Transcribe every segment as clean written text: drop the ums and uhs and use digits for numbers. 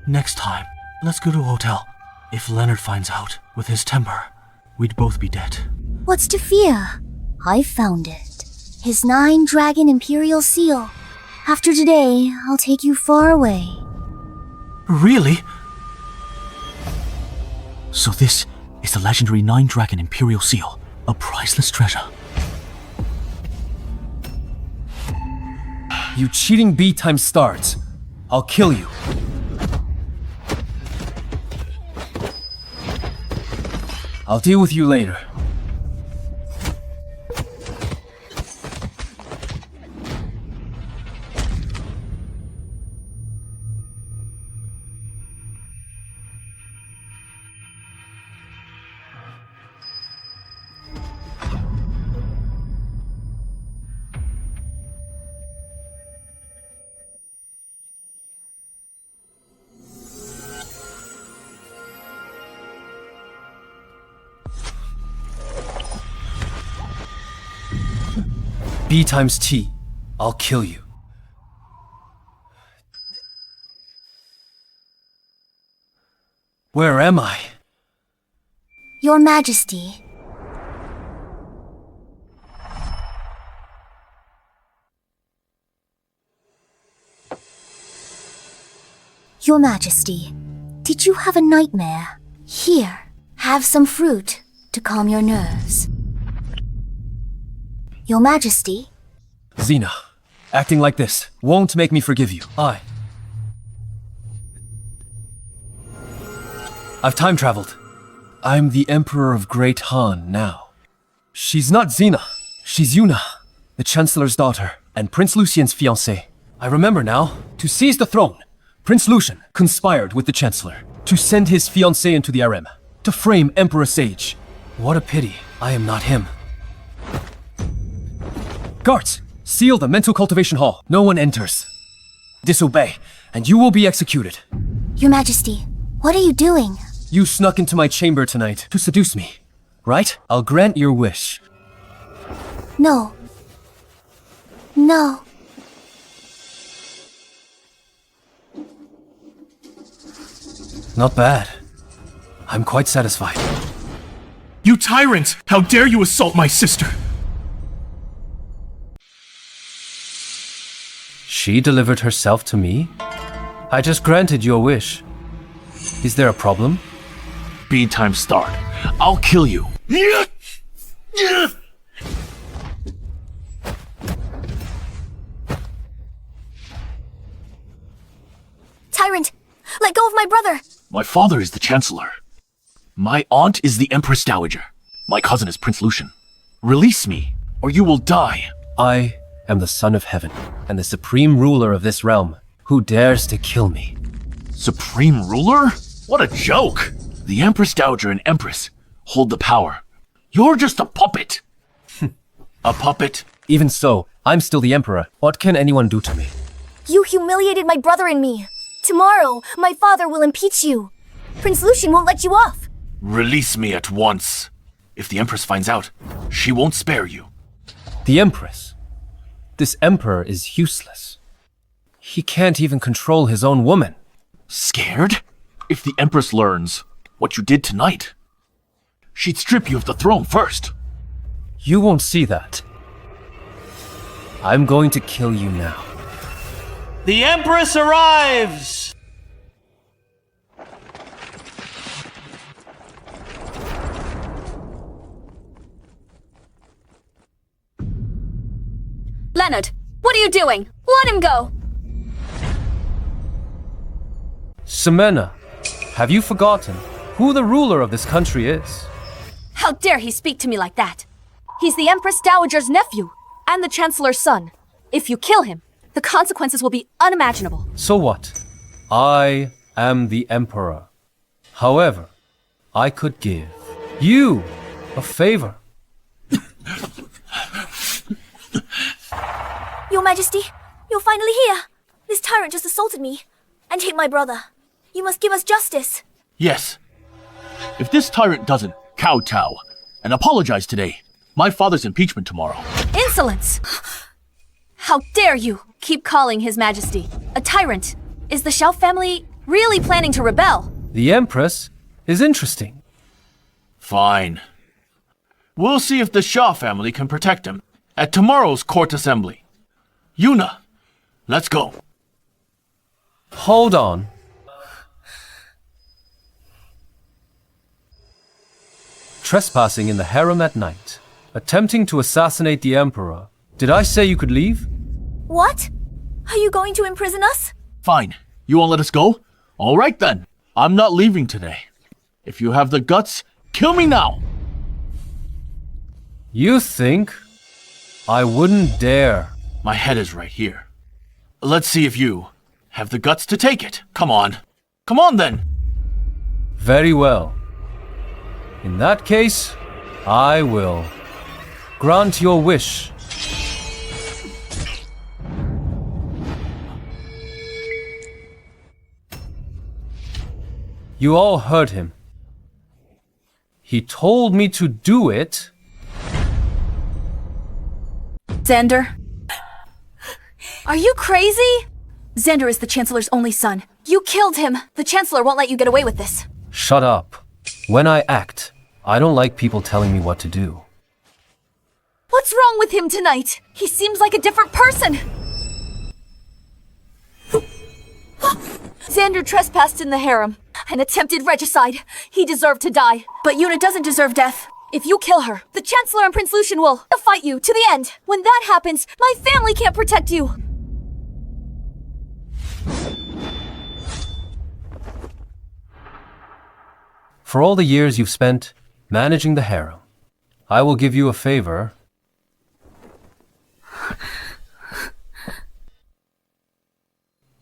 Next time, let's go to a hotel. If Leonard finds out, with his temper, we'd both be dead. What's to fear? I found it. His 9-dragon Imperial seal. After today, I'll take you far away. Really? So this is the legendary 9-dragon Imperial seal, a priceless treasure. You cheating B times starts. I'll kill you. I'll deal with you later. B times T. I'll kill you. Where am I? Your Majesty. Your Majesty, did you have a nightmare? Here, have some fruit to calm your nerves. Your Majesty? Xena, acting like this won't make me forgive you. I've time traveled. I'm the Emperor of Great Han now. She's not Xena. She's Yuna, the Chancellor's daughter, and Prince Lucien's fiancée. I remember now. To seize the throne, Prince Lucian conspired with the Chancellor to send his fiancée into the harem, to frame Emperor Sage. What a pity I am not him. Guards, seal the mental cultivation hall. No one enters. Disobey, and you will be executed. Your Majesty, what are you doing? You snuck into my chamber tonight to seduce me, right? I'll grant your wish. No. No. Not bad. I'm quite satisfied. You tyrant! How dare you assault my sister! She delivered herself to me? I just granted your wish. Is there a problem? B time start. I'll kill you. Tyrant, let go of my brother! My father is the Chancellor. My aunt is the Empress Dowager. My cousin is Prince Lucian. Release me, or you will die. I am the Son of Heaven, and the supreme ruler of this realm. Who dares to kill me? Supreme ruler? What a joke! The Empress Dowager and Empress hold the power. You're just a puppet. A puppet? Even so, I'm still the Emperor. What can anyone do to me? You humiliated my brother and me. Tomorrow, my father will impeach you. Prince Lucian won't let you off. Release me at once. If the Empress finds out, she won't spare you. The Empress? This Emperor is useless. He can't even control his own woman. Scared? If the Empress learns what you did tonight, she'd strip you of the throne first. You won't see that. I'm going to kill you now. The Empress arrives! Leonard, what are you doing? Let him go! Semena, have you forgotten who the ruler of this country is? How dare he speak to me like that? He's the Empress Dowager's nephew and the Chancellor's son. If you kill him, the consequences will be unimaginable. So what? I am the Emperor. However, I could give you a favor. Your Majesty, you're finally here. This tyrant just assaulted me and hit my brother. You must give us justice. Yes. If this tyrant doesn't kowtow and apologize today, my father's impeachment tomorrow. Insolence! How dare you keep calling His Majesty a tyrant? Is the Shelf family Really planning to rebel. The Empress is interesting. Fine. We'll see if the Shah family can protect him at tomorrow's court assembly. Yuna, let's go. Hold on. Trespassing in the harem at night. Attempting to assassinate the Emperor. Did I say you could leave? What? Are you going to imprison us? Fine. You won't let us go? All right then. I'm not leaving today. If you have the guts, kill me now. You think I wouldn't dare? My head is right here. Let's see if you have the guts to take it. Come on. Come on then. Very well. In that case, I will grant your wish. You all heard him. He told me to do it. Xander? Are you crazy? Xander is the Chancellor's only son. You killed him. The Chancellor won't let you get away with this. Shut up. When I act, I don't like people telling me what to do. What's wrong with him tonight? He seems like a different person. Xander trespassed in the harem and attempted regicide. He deserved to die. But Yuna doesn't deserve death. If you kill her, the Chancellor and Prince Lucian will fight you to the end. When that happens, my family can't protect you. For all the years you've spent managing the harem, I will give you a favor.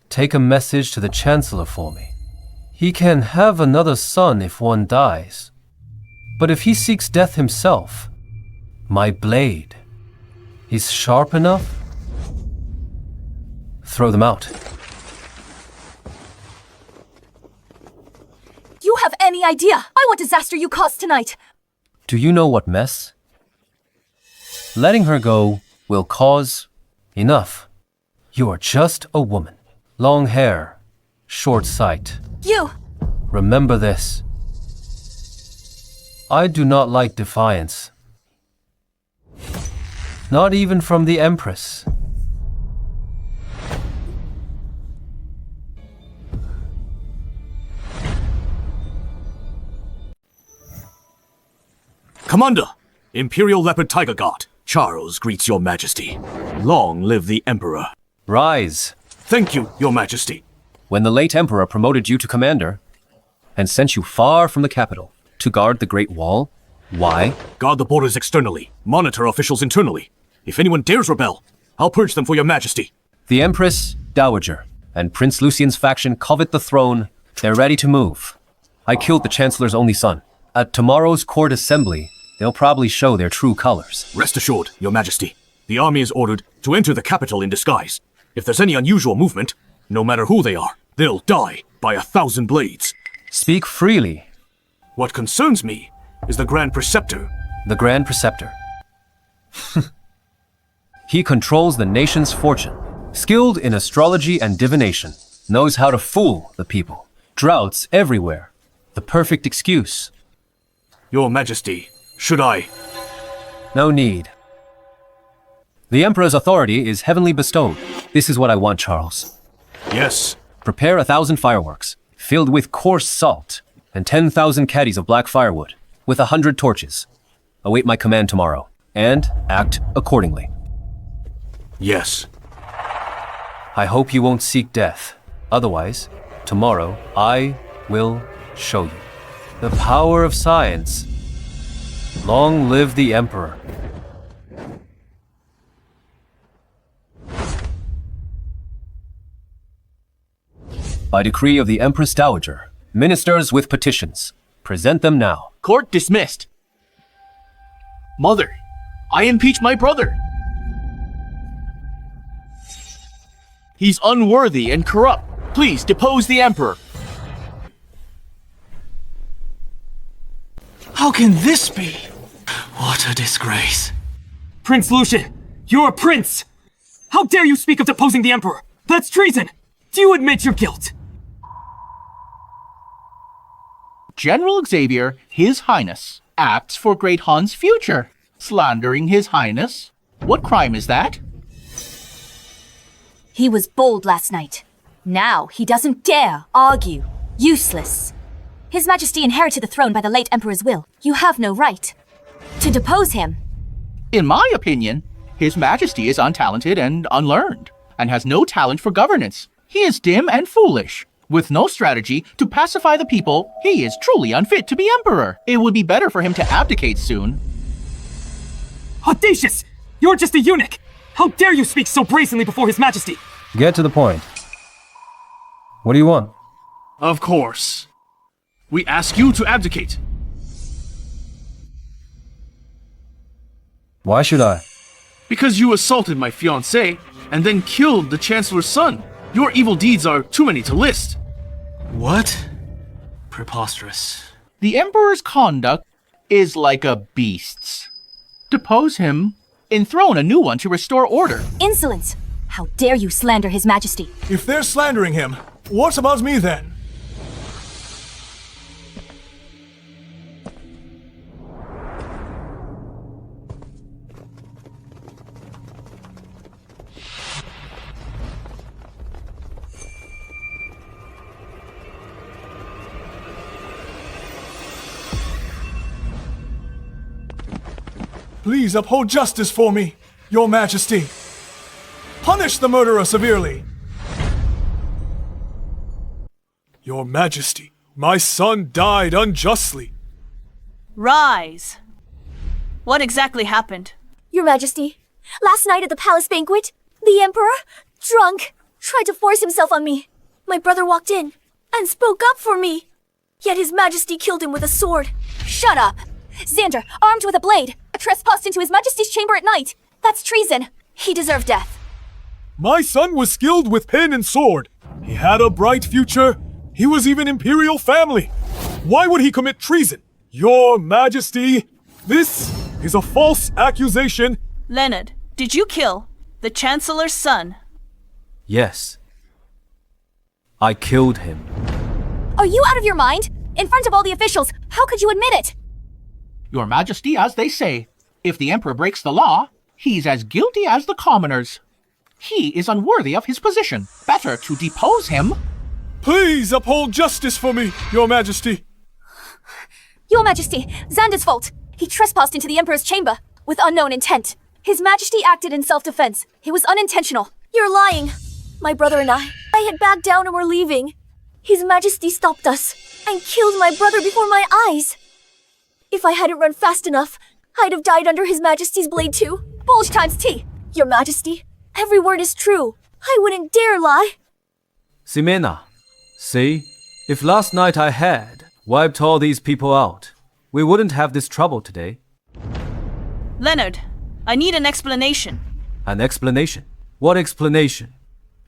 Take a message to the Chancellor for me. He can have another son if one dies. But if he seeks death himself, my blade is sharp enough. Throw them out. You have any idea what disaster you caused tonight? Do you know what mess? Letting her go will cause enough. You are just a woman. Long hair, short sight. You! Remember this. I do not like defiance. Not even from the Empress. Commander, Imperial Leopard Tiger Guard, Charles greets your majesty. Long live the Emperor. Rise. Thank you, your majesty. When the late Emperor promoted you to commander and sent you far from the capital to guard the Great Wall, why? Guard the borders externally, monitor officials internally. If anyone dares rebel, I'll purge them for your majesty. The Empress Dowager and Prince Lucian's faction covet the throne. They're ready to move. I killed the Chancellor's only son. At tomorrow's court assembly, they'll probably show their true colors. Rest assured, your majesty. The army is ordered to enter the capital in disguise. If there's any unusual movement, no matter who they are, they'll die by 1,000 blades. Speak freely. What concerns me is the Grand Preceptor. The Grand Preceptor. He controls the nation's fortune. Skilled in astrology and divination. Knows how to fool the people. Droughts everywhere. The perfect excuse. Your majesty, should I? No need. The Emperor's authority is heavenly bestowed. This is what I want, Charles. Yes. Prepare 1,000 fireworks, filled with coarse salt, and 10,000 caddies of black firewood, with 100 torches. Await my command tomorrow, and act accordingly. Yes. I hope you won't seek death. Otherwise, tomorrow I will show you the power of science. Long live the Emperor. By decree of the Empress Dowager, ministers with petitions, present them now. Court dismissed. Mother, I impeach my brother. He's unworthy and corrupt. Please depose the Emperor. How can this be? What a disgrace. Prince Lucian, you're a prince! How dare you speak of deposing the Emperor? That's treason! Do you admit your guilt? General Xavier, His Highness, acts for Great Han's future, slandering His Highness. What crime is that? He was bold last night. Now he doesn't dare argue. Useless. His Majesty inherited the throne by the late Emperor's will. You have no right to depose him. In my opinion, His Majesty is untalented and unlearned, and has no talent for governance. He is dim and foolish. With no strategy to pacify the people, he is truly unfit to be emperor. It would be better for him to abdicate soon. Audacious! You're just a eunuch! How dare you speak so brazenly before His Majesty? Get to the point. What do you want? Of course. We ask you to abdicate. Why should I? Because you assaulted my fiancée and then killed the Chancellor's son. Your evil deeds are too many to list. What? Preposterous. The emperor's conduct is like a beast's. Depose him, enthrone a new one to restore order. Insolence! How dare you slander His Majesty? If they're slandering him, what about me then? Please uphold justice for me, Your Majesty. Punish the murderer severely. Your Majesty, my son died unjustly. Rise. What exactly happened? Your Majesty, last night at the palace banquet, the Emperor, drunk, tried to force himself on me. My brother walked in and spoke up for me. Yet His Majesty killed him with a sword. Shut up! Xander, armed with a blade, trespassed into His Majesty's chamber at night. That's treason. He deserved death. My son was skilled with pen and sword. He had a bright future. He was even Imperial family. Why would he commit treason? Your Majesty, this is a false accusation. Leonard, did you kill the Chancellor's son? Yes. I killed him. Are you out of your mind? In front of all the officials, how could you admit it? Your Majesty, as they say, if the emperor breaks the law, he's as guilty as the commoners. He is unworthy of his position. Better to depose him. Please uphold justice for me, Your Majesty. Your Majesty, Xander's fault. He trespassed into the Emperor's chamber with unknown intent. His Majesty acted in self-defense. It was unintentional. You're lying. My brother and I had backed down and were leaving. His Majesty stopped us and killed my brother before my eyes. If I hadn't run fast enough, I'd have died under His Majesty's blade too. Bulge times T. Your Majesty, every word is true. I wouldn't dare lie. Ximena, see? If last night I had wiped all these people out, we wouldn't have this trouble today. Leonard, I need an explanation. An explanation? What explanation?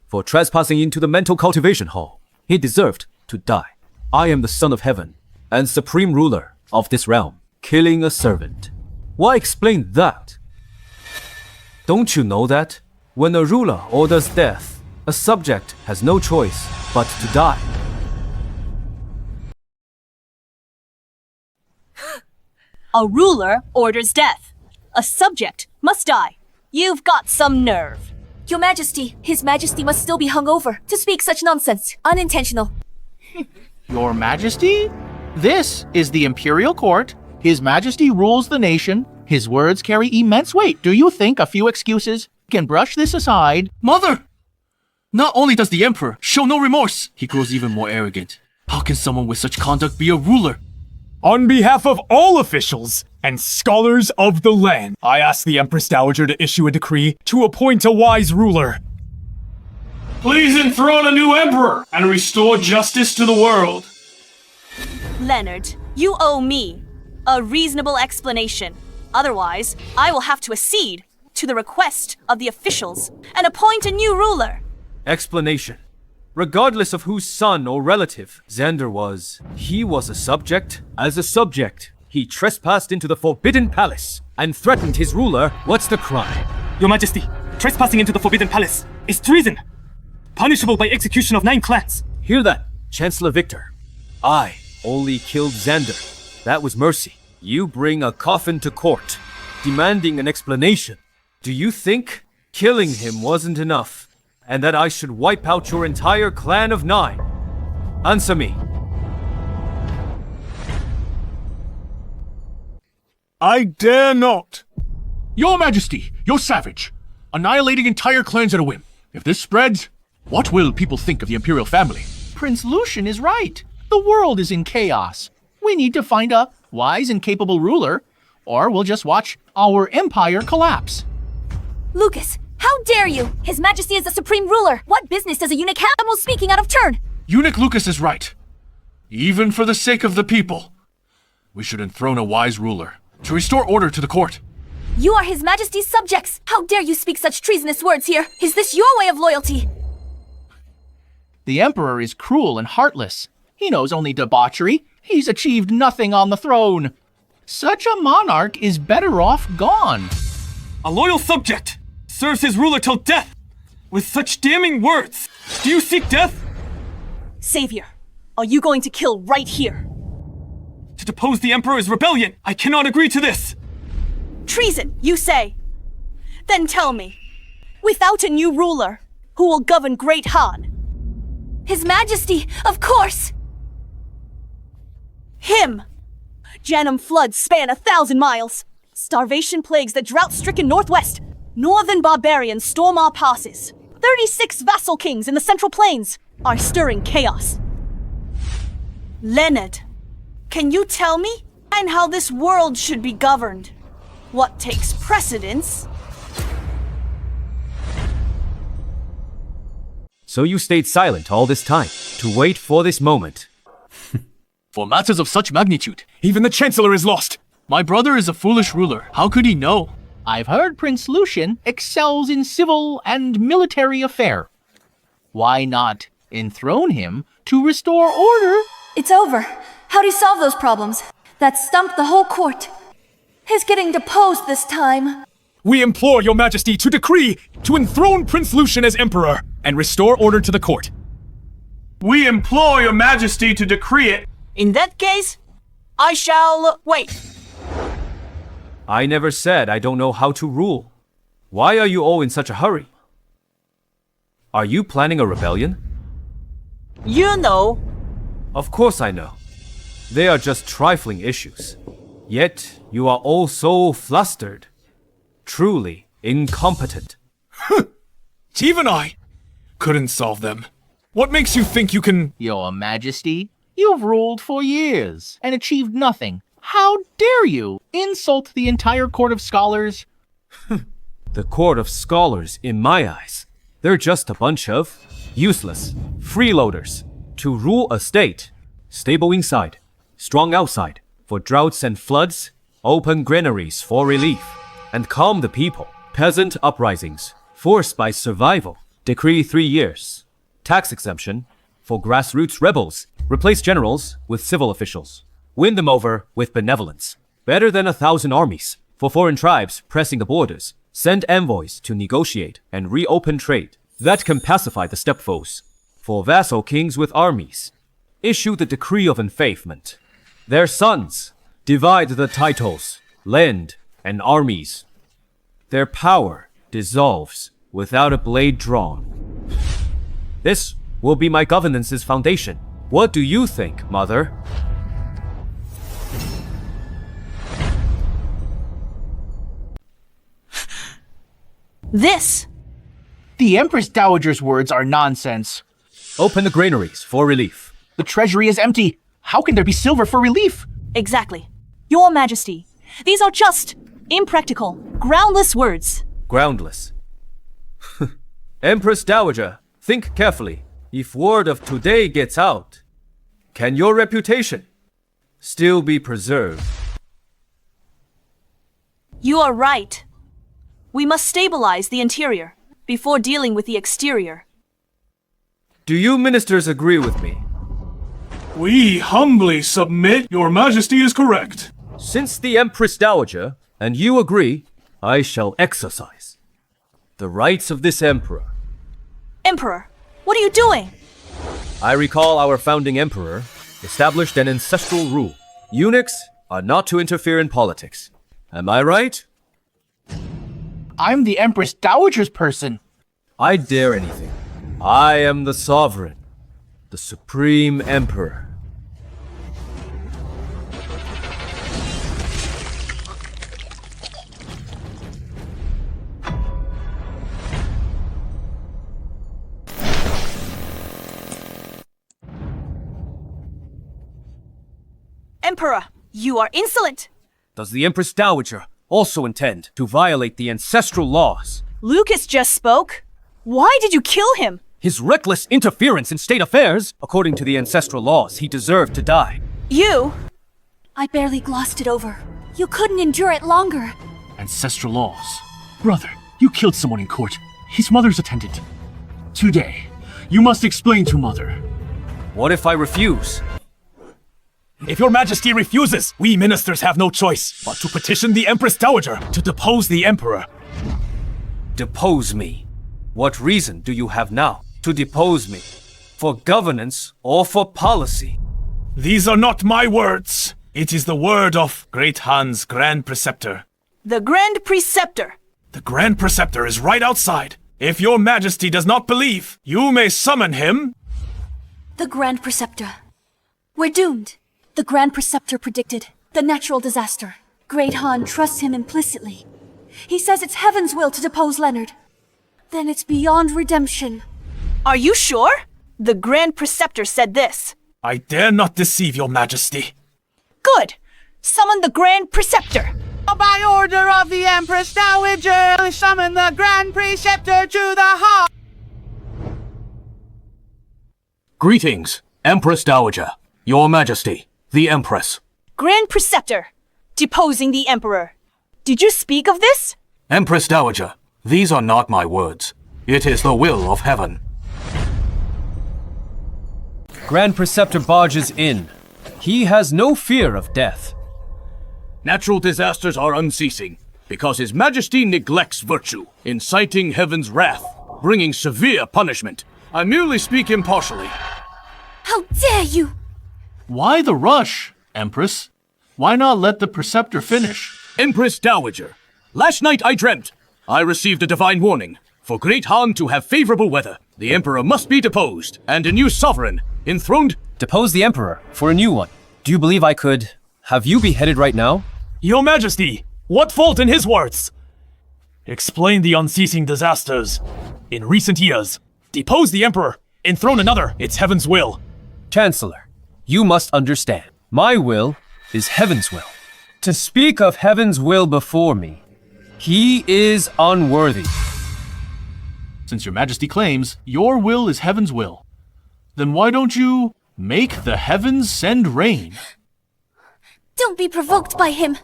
For trespassing into the mental cultivation hall, he deserved to die. I am the Son of Heaven and supreme ruler of this realm, killing a servant. Why explain that? Don't you know that? When a ruler orders death, a subject has no choice but to die. A ruler orders death. A subject must die. You've got some nerve. Your Majesty, His Majesty must still be hungover to speak such nonsense. Unintentional. Your Majesty? This is the Imperial Court. His Majesty rules the nation. His words carry immense weight. Do you think a few excuses can brush this aside? Mother! Not only does the Emperor show no remorse, he grows even more arrogant. How can someone with such conduct be a ruler? On behalf of all officials and scholars of the land, I ask the Empress Dowager to issue a decree to appoint a wise ruler. Please enthrone a new emperor and restore justice to the world. Leonard, you owe me a reasonable explanation. Otherwise, I will have to accede to the request of the officials and appoint a new ruler. Explanation. Regardless of whose son or relative Xander was, he was a subject. As a subject, he trespassed into the Forbidden Palace and threatened his ruler. What's the crime? Your Majesty, trespassing into the Forbidden Palace is treason, punishable by execution of 9 clans. Hear that, Chancellor Victor. I only killed Xander. That was mercy. You bring a coffin to court, demanding an explanation. Do you think killing him wasn't enough, and that I should wipe out your entire clan of 9? Answer me. I dare not. Your Majesty, you're savage. Annihilating entire clans at a whim. If this spreads, what will people think of the Imperial family? Prince Lucian is right. The world is in chaos. We need to find a wise and capable ruler, or we'll just watch our empire collapse. Lucas, how dare you? His Majesty is the supreme ruler. What business does a eunuch have? I'm speaking out of turn. Eunuch Lucas is right. Even for the sake of the people, we should enthrone a wise ruler to restore order to the court. You are His Majesty's subjects. How dare you speak such treasonous words here? Is this your way of loyalty? The Emperor is cruel and heartless. He knows only debauchery. He's achieved nothing on the throne. Such a monarch is better off gone. A loyal subject serves his ruler till death. With such damning words, do you seek death? Savior, are you going to kill right here? To depose the Emperor is rebellion. I cannot agree to this. Treason, you say? Then tell me, without a new ruler, who will govern Great Han? His Majesty, of course! Him! Janum floods span 1,000 miles. Starvation plagues the drought-stricken northwest. Northern barbarians storm our passes. 36 vassal kings in the Central Plains are stirring chaos. Leonard, can you tell me and how this world should be governed? What takes precedence? So you stayed silent all this time, to wait for this moment. For matters of such magnitude, Even the Chancellor is lost. my brother is a foolish ruler. How could he know? I've heard Prince Lucian excels in civil and military affair. Why not enthrone him to restore order? It's over. How'd he solve those problems? That stumped the whole court. He's getting deposed this time. We implore your Majesty to decree to enthrone Prince Lucian as Emperor and restore order to the court. We implore your Majesty to decree it. In that case, I shall wait. I never said I don't know how to rule. Why are you all in such a hurry? Are you planning a rebellion? You know. Of course I know. They are just trifling issues. Yet you are all so flustered. Truly incompetent. Even I couldn't solve them. What makes you think you can... Your Majesty, you've ruled for years and achieved nothing. How dare you insult the entire court of scholars? The court of scholars, in my eyes, they're just a bunch of useless freeloaders to rule a state. Stable inside, strong outside, for droughts and floods, open granaries for relief, and calm the people. Peasant uprisings, forced by survival. Decree 3 years. Tax exemption for grassroots rebels. Replace generals with civil officials. Win them over with benevolence. Better than 1,000 armies. For foreign tribes pressing the borders. Send envoys to negotiate and reopen trade. That can pacify the stepfoes. For vassal kings with armies. Issue the decree of enfeoffment. Their sons divide the titles, land, and armies. Their power dissolves without a blade drawn. This will be my governance's foundation. What do you think, Mother? This. The Empress Dowager's words are nonsense. Open the granaries for relief. The treasury is empty. How can there be silver for relief? Exactly. Your Majesty, these are just impractical, groundless words. Groundless. Empress Dowager, think carefully. If word of today gets out, can your reputation still be preserved? You are right. We must stabilize the interior before dealing with the exterior. Do you ministers agree with me? We humbly submit your Majesty is correct. Since the Empress Dowager and you agree, I shall exercise the rights of this emperor. Emperor, what are you doing? I recall our founding emperor established an ancestral rule. Eunuchs are not to interfere in politics. Am I right? I'm the Empress Dowager's person. I dare anything. I am the sovereign, the supreme emperor. Emperor, you are insolent! Does the Empress Dowager also intend to violate the ancestral laws? Lucas just spoke. Why did you kill him? His reckless interference in state affairs, according to the ancestral laws, he deserved to die. You? I barely glossed it over. You couldn't endure it longer. Ancestral laws. Brother, you killed someone in court. His mother's attendant. Today, you must explain to Mother. What if I refuse? If your majesty refuses, we ministers have no choice but to petition the Empress Dowager to depose the emperor. Depose me? What reason do you have now to depose me? For governance or for policy? These are not my words. It is the word of Great Han's Grand Preceptor. The Grand Preceptor. The Grand Preceptor is right outside. If your majesty does not believe, you may summon him. The Grand Preceptor. We're doomed. The Grand Preceptor predicted the natural disaster. Great Han trusts him implicitly. He says it's heaven's will to depose Leonard. Then it's beyond redemption. Are you sure? The Grand Preceptor said this. I dare not deceive your majesty. Good. Summon the Grand Preceptor. By order of the Empress Dowager, summon the Grand Preceptor to the hall. Greetings, Empress Dowager, Your Majesty, the Empress. Grand Preceptor, deposing the Emperor. Did you speak of this? Empress Dowager, these are not my words. It is the will of heaven. Grand Preceptor barges in. He has no fear of death. Natural disasters are unceasing, because His Majesty neglects virtue, inciting heaven's wrath, bringing severe punishment. I merely speak impartially. How dare you! Why the rush, Empress? Why not let the Preceptor finish? Empress Dowager, last night I dreamt. I received a divine warning. For Great Han to have favorable weather, the Emperor must be deposed, and a new sovereign, enthroned. Depose the Emperor for a new one. Do you believe I could have you beheaded right now? Your Majesty, what fault in his words? Explain the unceasing disasters in recent years. Depose the Emperor, enthrone another. It's heaven's will. Chancellor, you must understand. My will is heaven's will. To speak of heaven's will before me, he is unworthy. Since your majesty claims your will is heaven's will, then why don't you make the heavens send rain? Don't be provoked by him.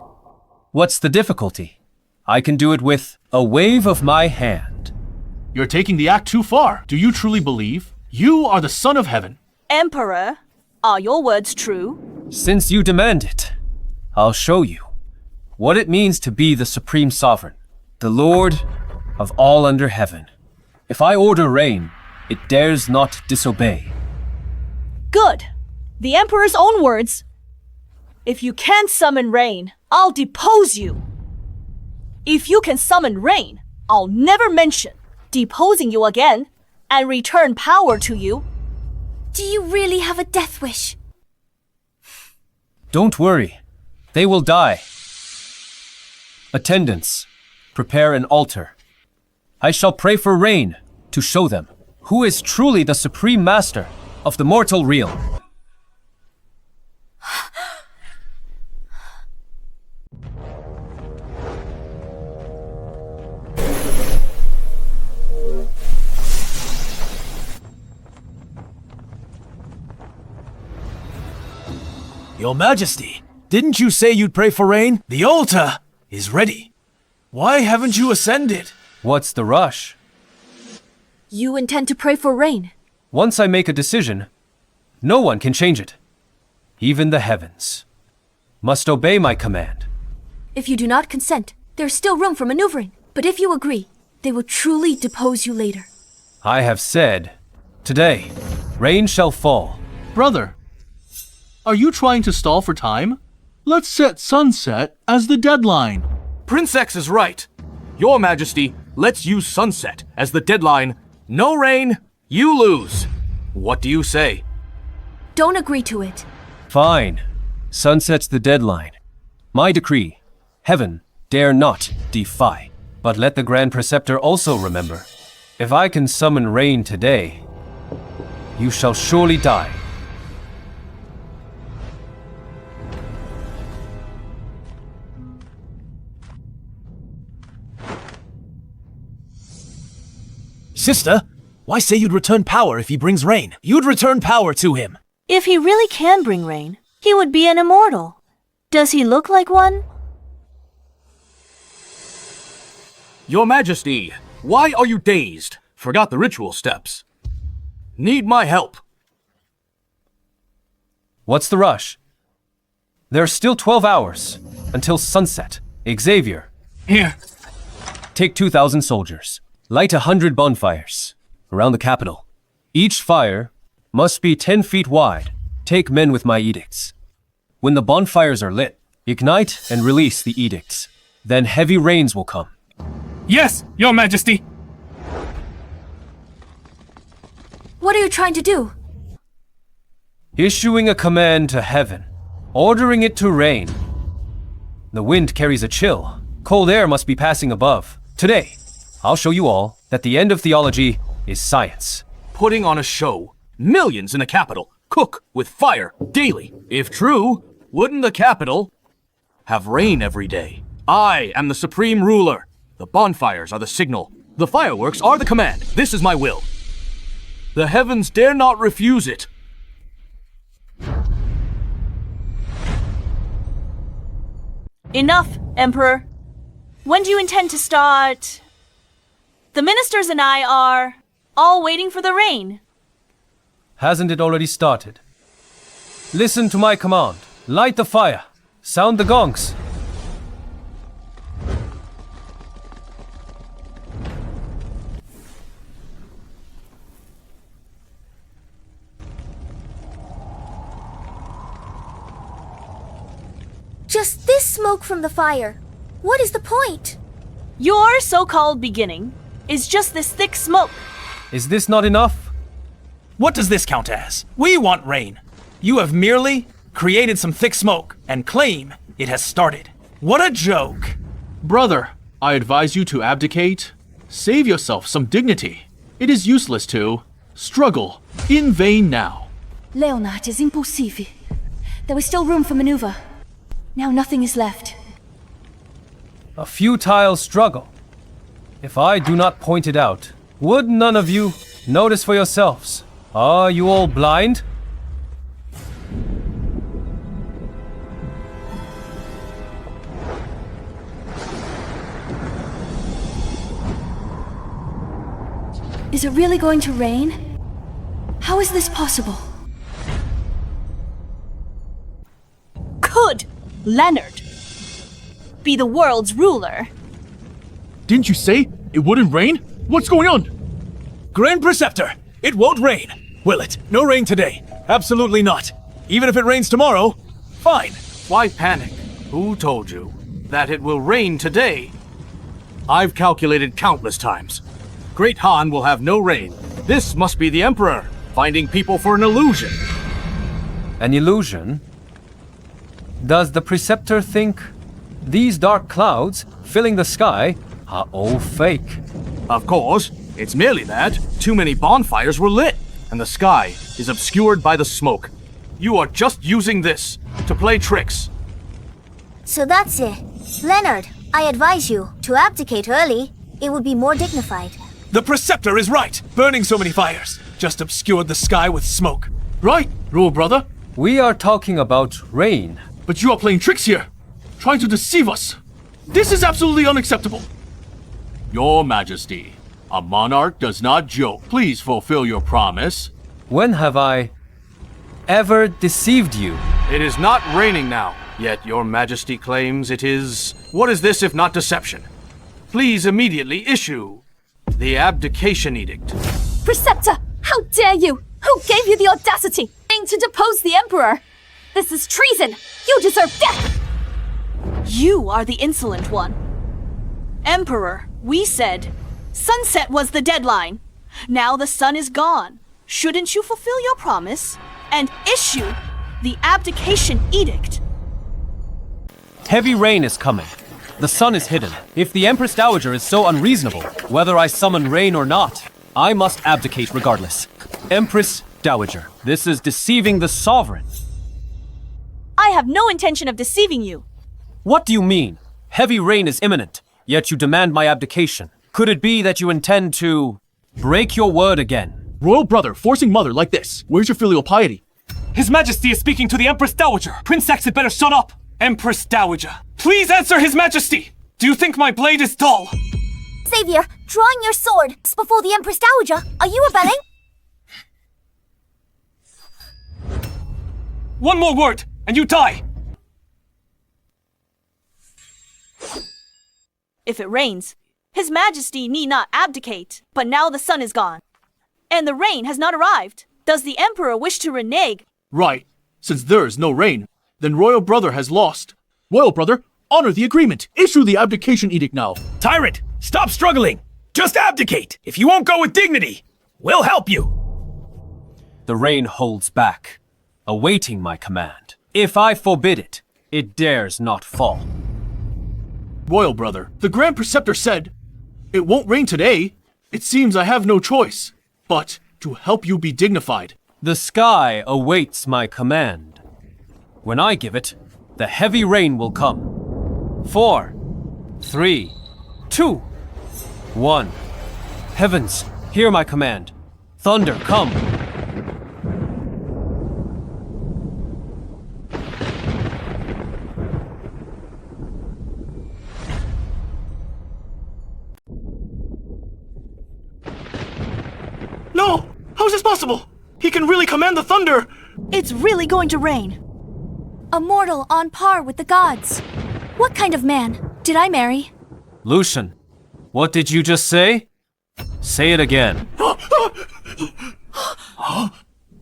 What's the difficulty? I can do it with a wave of my hand. You're taking the act too far. Do you truly believe you are the son of heaven? Emperor, are your words true? Since you demand it, I'll show you what it means to be the supreme sovereign, the Lord of all under heaven. If I order rain, it dares not disobey. Good. The Emperor's own words. If you can't summon rain, I'll depose you. If you can summon rain, I'll never mention deposing you again and return power to you. Do you really have a death wish? Don't worry. They will die. Attendants, prepare an altar. I shall pray for rain to show them who is truly the supreme master of the mortal realm. Your Majesty, didn't you say you'd pray for rain? The altar is ready. Why haven't you ascended? What's the rush? You intend to pray for rain? Once I make a decision, no one can change it. Even the heavens must obey my command. If you do not consent, there's still room for maneuvering. But if you agree, they will truly depose you later. I have said, today, rain shall fall. Brother, Are you trying to stall for time? Let's set sunset as the deadline. Prince X is right. Your Majesty, let's use sunset as the deadline. No rain, you lose. What do you say? Don't agree to it. Fine. Sunset's the deadline. My decree. Heaven dare not defy. But let the Grand Preceptor also remember, if I can summon rain today, you shall surely die. Sister, why say you'd return power if he brings rain? You'd return power to him. If he really can bring rain, he would be an immortal. Does he look like one? Your Majesty, why are you dazed? Forgot the ritual steps. Need my help. What's the rush? There's still 12 hours until sunset. Xavier. Here. Take 2,000 soldiers. Light 100 bonfires around the capital. Each fire must be 10 feet wide. Take men with my edicts. When the bonfires are lit, ignite and release the edicts. Then heavy rains will come. Yes, Your Majesty. What are you trying to do? Issuing a command to heaven, ordering it to rain. The wind carries a chill. Cold air must be passing above. Today, I'll show you all that the end of theology is science. Putting on a show. Millions in a capital. Cook with fire daily. If true, wouldn't the capital have rain every day? I am the supreme ruler. The bonfires are the signal. The fireworks are the command. This is my will. The heavens dare not refuse it. Enough, Emperor. When do you intend to start? The ministers and I are all waiting for the rain. Hasn't it already started? Listen to my command. Light the fire. Sound the gongs. Just this smoke from the fire. What is the point? Your so-called beginning is just this thick smoke. Is this not enough? What does this count as? We want rain. You have merely created some thick smoke and claim it has started. What a joke. Brother, I advise you to abdicate. Save yourself some dignity. It is useless to struggle in vain now. Leonard is impossible. There was still room for maneuver. Now nothing is left. A futile struggle. If I do not point it out, would none of you notice for yourselves? Are you all blind? Is it really going to rain? How is this possible? Could Leonard be the world's ruler? Didn't you say it wouldn't rain? What's going on? Grand Preceptor, it won't rain. Will it? No rain today. Absolutely not. Even if it rains tomorrow, fine. Why panic? Who told you that it will rain today? I've calculated countless times. Great Han will have no rain. This must be the Emperor, finding people for an illusion. An illusion? Does the Preceptor think these dark clouds filling the sky are all fake? Of course, it's merely that too many bonfires were lit, and the sky is obscured by the smoke. You are just using this to play tricks. So that's it. Leonard, I advise you to abdicate early. It would be more dignified. The Preceptor is right. Burning so many fires just obscured the sky with smoke. Right, Rule Brother. We are talking about rain. But you are playing tricks here, trying to deceive us. This is absolutely unacceptable. Your Majesty, a monarch does not joke. Please fulfill your promise. When have I ever deceived you? It is not raining now, yet your Majesty claims it is. What is this if not deception? Please immediately issue the abdication edict. Preceptor, how dare you? Who gave you the audacity to depose the Emperor? This is treason! You deserve death! You are the insolent one. Emperor, we said sunset was the deadline. Now the sun is gone. Shouldn't you fulfill your promise and issue the abdication edict? Heavy rain is coming. The sun is hidden. If the Empress Dowager is so unreasonable, whether I summon rain or not, I must abdicate regardless. Empress Dowager, this is deceiving the sovereign. I have no intention of deceiving you. What do you mean? Heavy rain is imminent, yet you demand my abdication. Could it be that you intend to break your word again? Royal brother forcing mother like this. Where's your filial piety? His Majesty is speaking to the Empress Dowager. Prince Sax had better shut up. Empress Dowager, please answer His Majesty. Do you think my blade is dull? Xavier, drawing your sword before the Empress Dowager. Are you rebelling? One more word, and you die. If it rains, His Majesty need not abdicate. But now the sun is gone, and the rain has not arrived. Does the Emperor wish to renege? Right. Since there is no rain, then royal brother has lost. Royal brother, honor the agreement. Issue the abdication edict now. Tyrant, stop struggling. Just abdicate. If you won't go with dignity, we'll help you. The rain holds back, awaiting my command. If I forbid it, it dares not fall. Royal brother, the Grand Preceptor said, it won't rain today. It seems I have no choice, but to help you be dignified. The sky awaits my command. When I give it, the heavy rain will come. 4, 3, 2, 1. Heavens, hear my command. Thunder, come. No! How is this possible? He can really command the thunder! It's really going to rain. A mortal on par with the gods. What kind of man did I marry? Lucian, what did you just say? Say it again.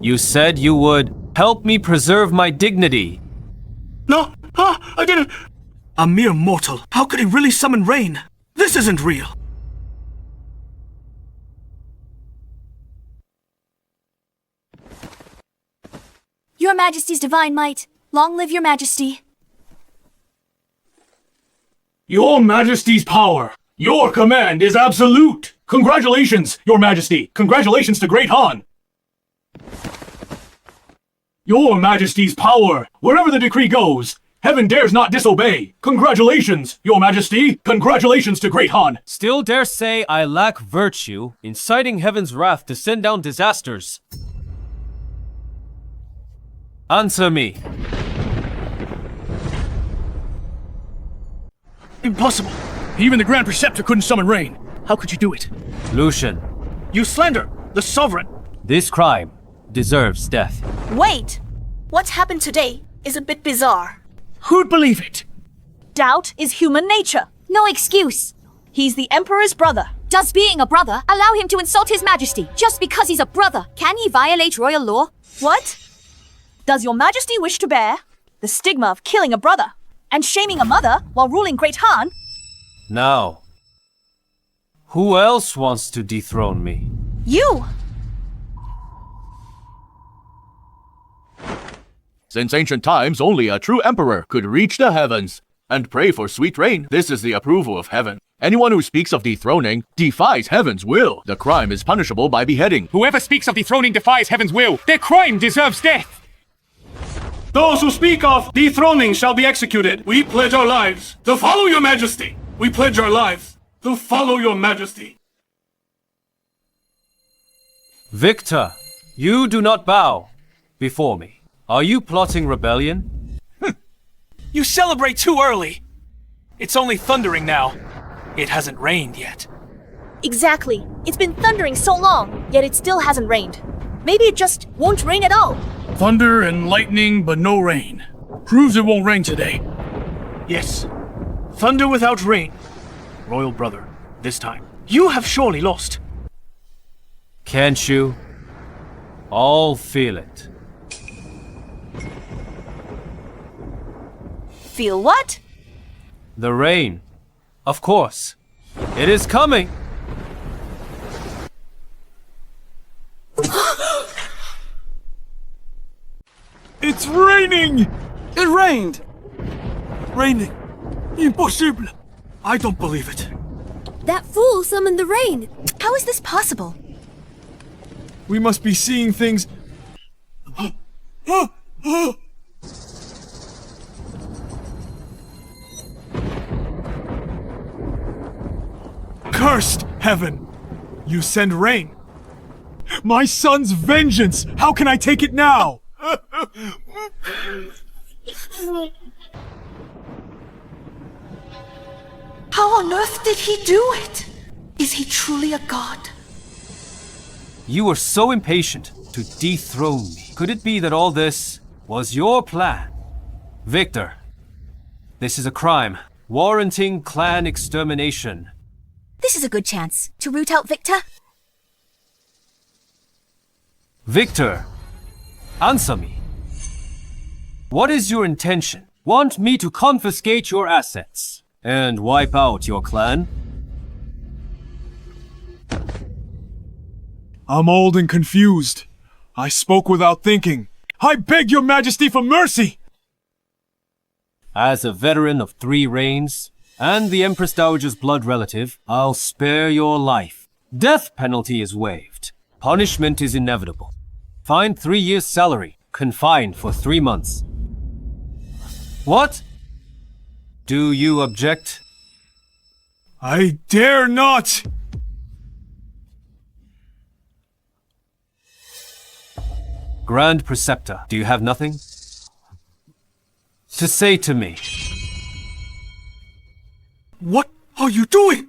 You said you would help me preserve my dignity. No, I didn't. A mere mortal. How could he really summon rain? This isn't real. Your Majesty's divine might. Long live your Majesty. Your Majesty's power. Your command is absolute. Congratulations, Your Majesty. Congratulations to Great Han. Your Majesty's power. Wherever the decree goes, heaven dares not disobey. Congratulations, Your Majesty. Congratulations to Great Han. Still dare say I lack virtue, inciting heaven's wrath to send down disasters. Answer me. Impossible. Even the Grand Preceptor couldn't summon rain. How could you do it? Lucian, You slander the sovereign. this crime deserves death. Wait! What's happened today is a bit bizarre. Who'd believe it? Doubt is human nature. No excuse. He's the Emperor's brother. Does being a brother allow him to insult His Majesty just because he's a brother? Can he violate royal law? What? Does your Majesty wish to bear the stigma of killing a brother and shaming a mother while ruling Great Han? Now, who else wants to dethrone me? You! Since ancient times, only a true emperor could reach the heavens and pray for sweet rain. This is the approval of heaven. Anyone who speaks of dethroning defies heaven's will. The crime is punishable by beheading. Whoever speaks of dethroning defies heaven's will. Their crime deserves death. Those who speak of dethroning shall be executed. We pledge our lives to follow your majesty. We pledge our lives to follow your majesty. Victor, you do not bow before me. Are you plotting rebellion? You celebrate too early. It's only thundering now. It hasn't rained yet. Exactly. It's been thundering so long, yet it still hasn't rained. Maybe it just won't rain at all. Thunder and lightning, but no rain. Proves it won't rain today. Yes. Thunder without rain. Royal brother, this time. You have surely lost. Can't you? All feel it. Feel what? The rain. Of course. It is coming. It's raining! It rained! Raining. Impossible. I don't believe it. That fool summoned the rain. How is this possible? We must be seeing things. Cursed heaven! You send rain. My son's vengeance! How can I take it now? How on earth did he do it? Is he truly a god? You were so impatient to dethrone me. Could it be that all this was your plan? Victor, this is a crime, warranting clan extermination. This is a good chance to root out Victor. Victor, answer me. What is your intention? Want me to confiscate your assets and wipe out your clan? I'm old and confused. I spoke without thinking. I beg your majesty for mercy! As a veteran of 3 reigns, and the Empress Dowager's blood relative, I'll spare your life. Death penalty is waived. Punishment is inevitable. Fined 3 years' salary, confined for 3 months. What? Do you object? I dare not! Grand Preceptor, do you have nothing to say to me? What are you doing?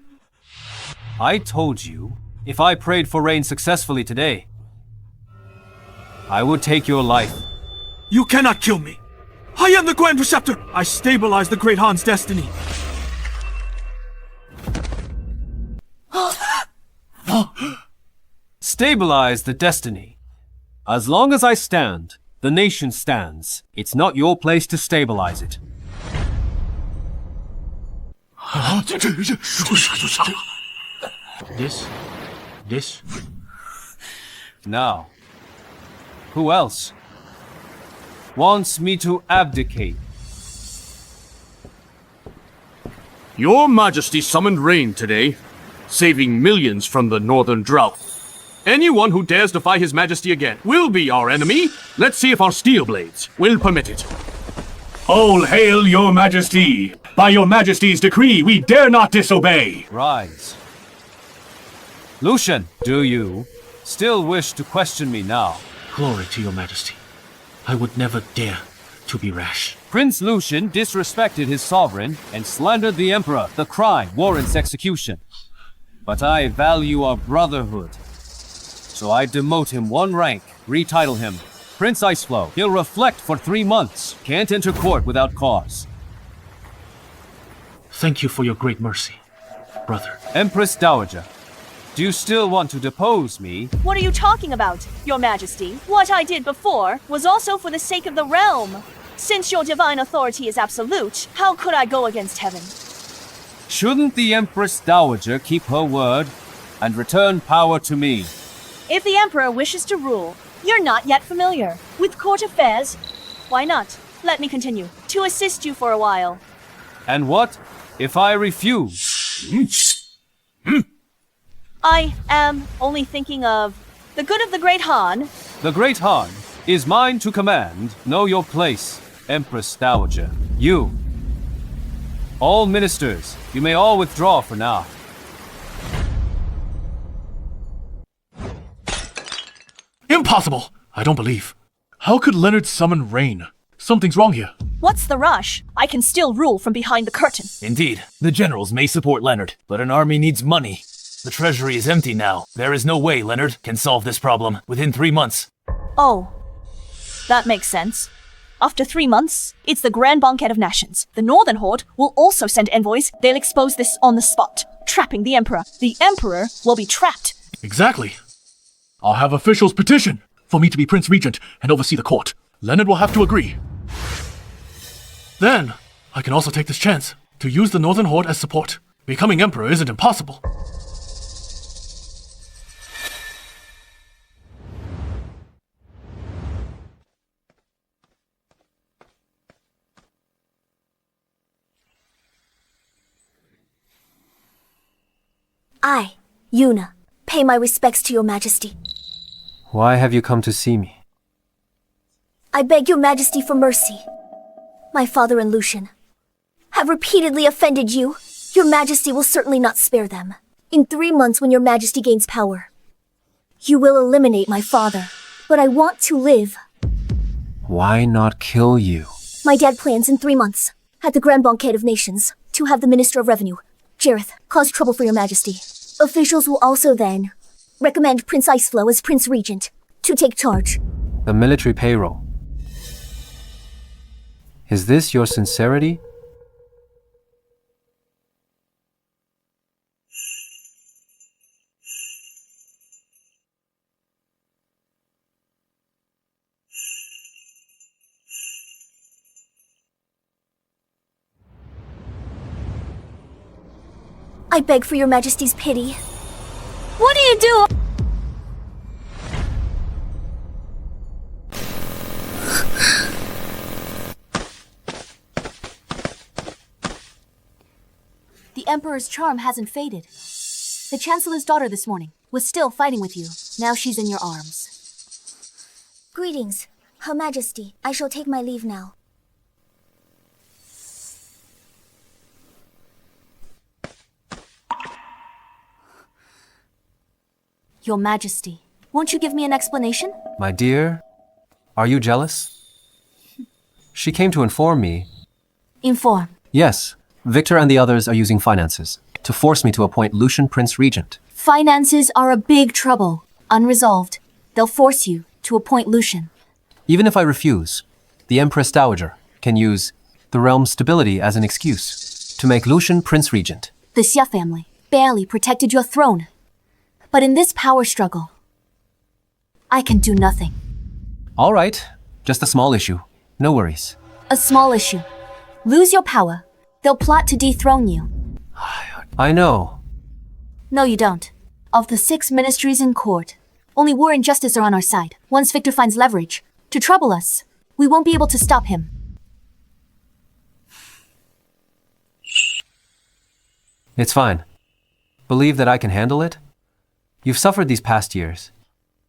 I told you, if I prayed for rain successfully today, I would take your life. You cannot kill me. I am the Grand Preceptor. I stabilize the Great Han's destiny. Stabilize the destiny. As long as I stand, the nation stands. It's not your place to stabilize it. This? Now, who else wants me to abdicate? Your Majesty summoned rain today, saving millions from the northern drought. Anyone who dares defy His Majesty again will be our enemy. Let's see if our steel blades will permit it. All hail your majesty! By your majesty's decree, we dare not disobey! Rise. Lucian, do you still wish to question me now? Glory to your majesty. I would never dare to be rash. Prince Lucian disrespected his sovereign and slandered the Emperor. The crime warrants execution. But I value our brotherhood. So I demote him 1 rank, retitle him Prince Iceflow. He'll reflect for 3 months. Can't enter court without cause. Thank you for your great mercy, brother. Empress Dowager, do you still want to depose me? What are you talking about, Your Majesty? What I did before was also for the sake of the realm. Since your divine authority is absolute, how could I go against heaven? Shouldn't the Empress Dowager keep her word and return power to me? If the Emperor wishes to rule, you're not yet familiar with court affairs. Why not? Let me continue to assist you for a while. And what if I refuse? I am only thinking of the good of the Great Han. The Great Han is mine to command. Know your place, Empress Dowager. You. All ministers, you may all withdraw for now. Impossible! I don't believe. How could Leonard summon rain? Something's wrong here. What's the rush? I can still rule from behind the curtain. Indeed, the generals may support Leonard, but an army needs money. The treasury is empty now. There is no way Leonard can solve this problem within 3 months. Oh, that makes sense. After 3 months, it's the Grand Banquet of Nations. The Northern Horde will also send envoys. They'll expose this on the spot, trapping the Emperor. The Emperor will be trapped. Exactly. I'll have officials petition for me to be Prince Regent and oversee the court. Leonard will have to agree. Then, I can also take this chance to use the Northern Horde as support. Becoming Emperor isn't impossible. I, Yuna, pay my respects to your majesty. Why have you come to see me? I beg your majesty for mercy. My father and Lucian have repeatedly offended you. Your majesty will certainly not spare them. In 3 months, when your majesty gains power, you will eliminate my father. But I want to live. Why not kill you? My dad plans in 3 months, at the Grand Banquet of Nations, to have the Minister of Revenue, Jareth, cause trouble for your majesty. Officials will also then recommend Prince Iceflow as Prince Regent to take charge. The military payroll. Is this your sincerity? I beg for your majesty's pity. What do you do? The Emperor's charm hasn't faded. The Chancellor's daughter this morning was still fighting with you. Now she's in your arms. Greetings, Her Majesty. I shall take my leave now. Your Majesty, won't you give me an explanation? My dear, are you jealous? She came to inform me. Inform. Yes, Victor and the others are using finances to force me to appoint Lucian Prince Regent. Finances are a big trouble. Unresolved. They'll force you to appoint Lucian. Even if I refuse, the Empress Dowager can use the realm's stability as an excuse to make Lucian Prince Regent. The Xia family barely protected your throne. But in this power struggle, I can do nothing. All right, just a small issue. No worries. A small issue. Lose your power, they'll plot to dethrone you. I know. No, you don't. Of the 6 ministries in court, only war and justice are on our side. Once Victor finds leverage to trouble us, we won't be able to stop him. It's fine. Believe that I can handle it? You've suffered these past years.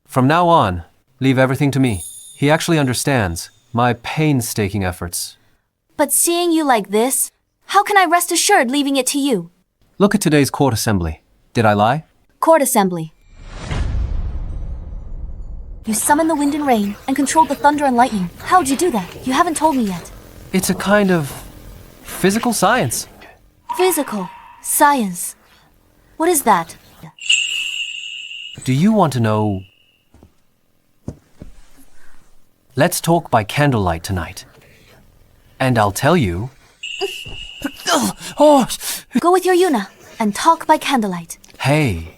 From now on, leave everything to me. He actually understands my painstaking efforts. But seeing you like this, how can I rest assured leaving it to you? Look at today's court assembly. Did I lie? Court assembly. You summoned the wind and rain and controlled the thunder and lightning. How'd you do that? You haven't told me yet. It's a kind of physical science. Physical science. What is that? Do you want to know? Let's talk by candlelight tonight. And I'll tell you. Go with your Yuna and talk by candlelight. Hey.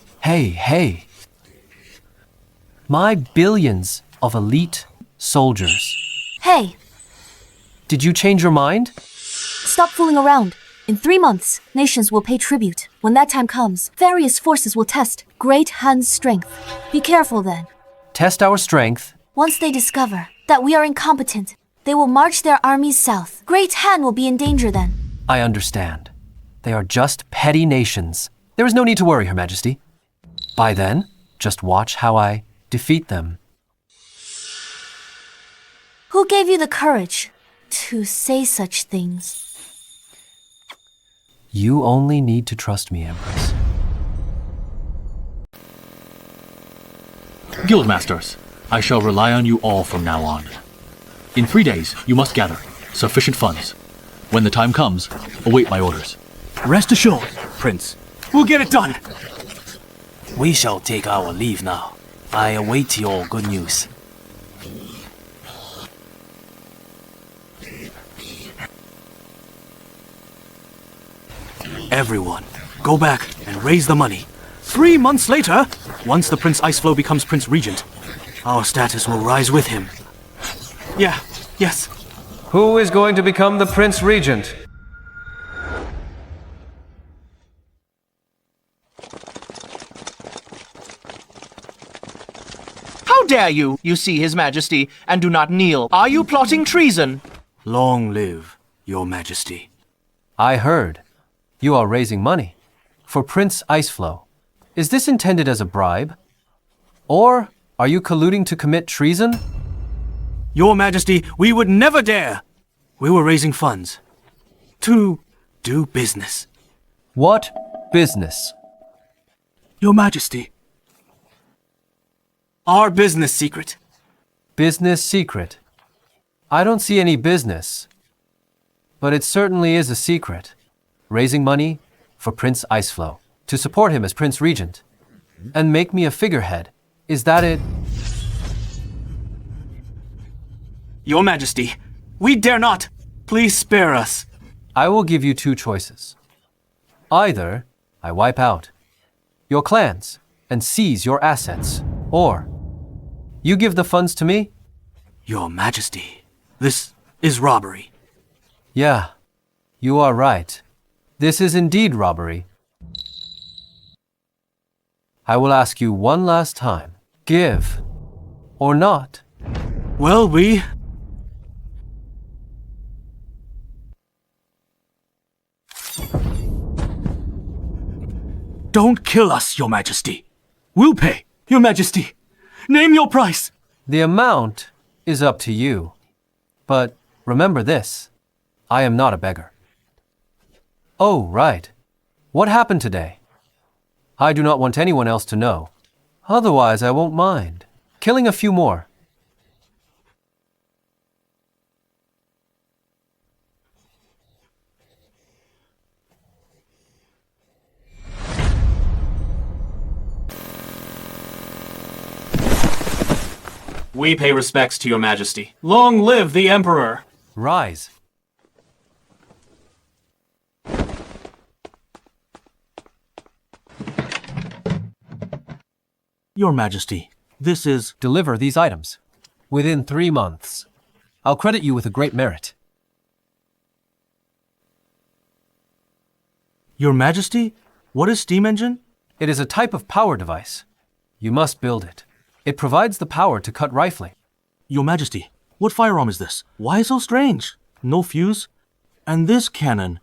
My billions of elite soldiers. Hey, Did you change your mind? stop fooling around. In 3 months, nations will pay tribute. When that time comes, various forces will test Great Han's strength. Be careful then. Test our strength. Once they discover that we are incompetent, they will march their armies south. Great Han will be in danger then. I understand. They are just petty nations. There is no need to worry, Her Majesty. By then, just watch how I defeat them. Who gave you the courage to say such things? You only need to trust me, Empress. Guildmasters, I shall rely on you all from now on. In 3 days, you must gather sufficient funds. When the time comes, await my orders. Rest assured, Prince, we'll get it done. We shall take our leave now. I await your good news. Everyone, go back and raise the money. 3 months later, Once the Prince Iceflow becomes Prince Regent, our status will rise with him. yeah, yes. Who is going to become the Prince Regent? dare you? You see His Majesty, and do not kneel. Are you plotting treason? Long live your majesty. I heard. You are raising money. For Prince Iceflow. Is this intended as a bribe? Or are you colluding to commit treason? Your majesty, we would never dare. We were raising funds. To do business. What business? Your majesty. Our business secret. Business secret. I don't see any business. But it certainly is a secret. Raising money for Prince Iceflow to support him as Prince Regent and make me a figurehead. Is that it? Your majesty, we dare not. Please spare us. I will give you two choices. Either I wipe out your clans and seize your assets, or you give the funds to me? Your majesty, this is robbery. Yeah, you are right. This is indeed robbery. I will ask you one last time. Give or not? Well, we... Don't kill us, Your Majesty. We'll pay. Your Majesty, name your price. The amount is up to you. But remember this, I am not a beggar. Oh, right. What happened today? I do not want anyone else to know. Otherwise, I won't mind. Killing a few more. We pay respects to your majesty. Long live the Emperor! Rise. Your Majesty, this is... Deliver these items. Within 3 months. I'll credit you with a great merit. Your Majesty? What is steam engine? It is a type of power device. You must build it. It provides the power to cut rifling. Your Majesty, what firearm is this? Why so strange? No fuse? And this cannon?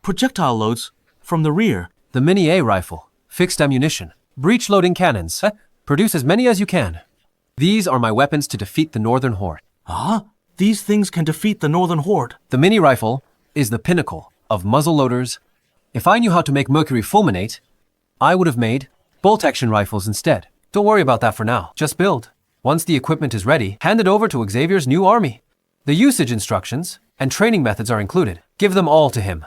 Projectile loads from the rear. The Mini A rifle. Fixed ammunition. Breech-loading cannons. Produce as many as you can. These are my weapons to defeat the Northern Horde. Ah? These things can defeat the Northern Horde. The mini rifle is the pinnacle of muzzle loaders. If I knew how to make mercury fulminate, I would have made bolt-action rifles instead. Don't worry about that for now. Just build. Once the equipment is ready, hand it over to Xavier's new army. The usage instructions and training methods are included. Give them all to him.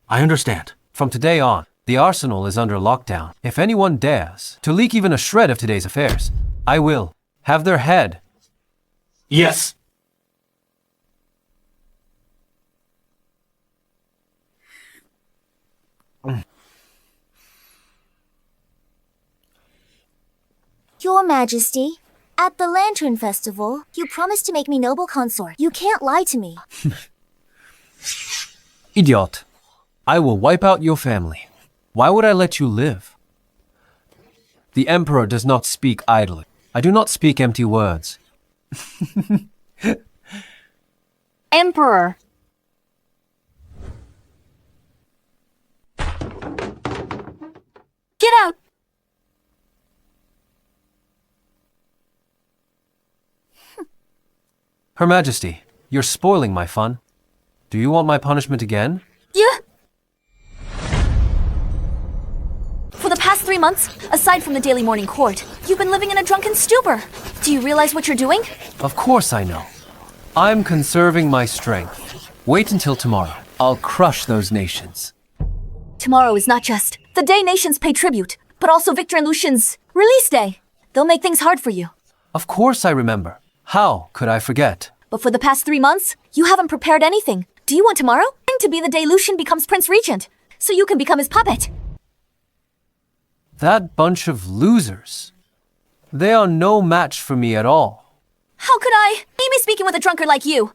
I understand. From today on, the arsenal is under lockdown. If anyone dares to leak even a shred of today's affairs, I will have their head. Yes. Your Majesty, at the Lantern Festival, you promised to make me noble consort. You can't lie to me. Idiot. I will wipe out your family. Why would I let you live? The Emperor does not speak idly. I do not speak empty words. Emperor. Get out! Her Majesty, you're spoiling my fun. Do you want my punishment again? Yeah. For the past 3 months, aside from the daily morning court, you've been living in a drunken stupor. Do you realize what you're doing? Of course I know. I'm conserving my strength. Wait until tomorrow. I'll crush those nations. Tomorrow is not just the day nations pay tribute, but also Victor and Lucian's release day. They'll make things hard for you. Of course I remember. How could I forget? But for the past 3 months, you haven't prepared anything. Do you want tomorrow to be the day Lucian becomes Prince Regent, so you can become his puppet? That bunch of losers. They are no match for me at all. How could I be speaking with a drunkard like you?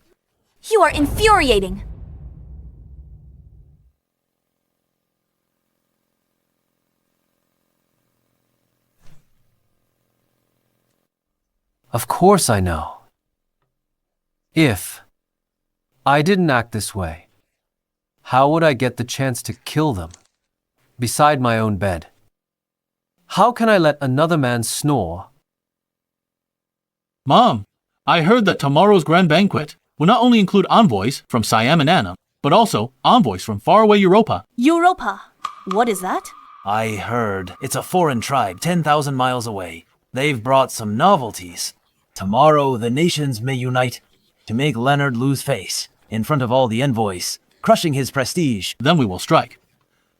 You are infuriating. Of course I know. If I didn't act this way, how would I get the chance to kill them? Beside my own bed. How can I let another man snore? Mom, I heard that tomorrow's grand banquet will not only include envoys from Siam and Anna, but also envoys from faraway Europa. Europa? What is that? I heard it's a foreign tribe 10,000 miles away. They've brought some novelties. Tomorrow the nations may unite to make Leonard lose face in front of all the envoys, crushing his prestige. Then we will strike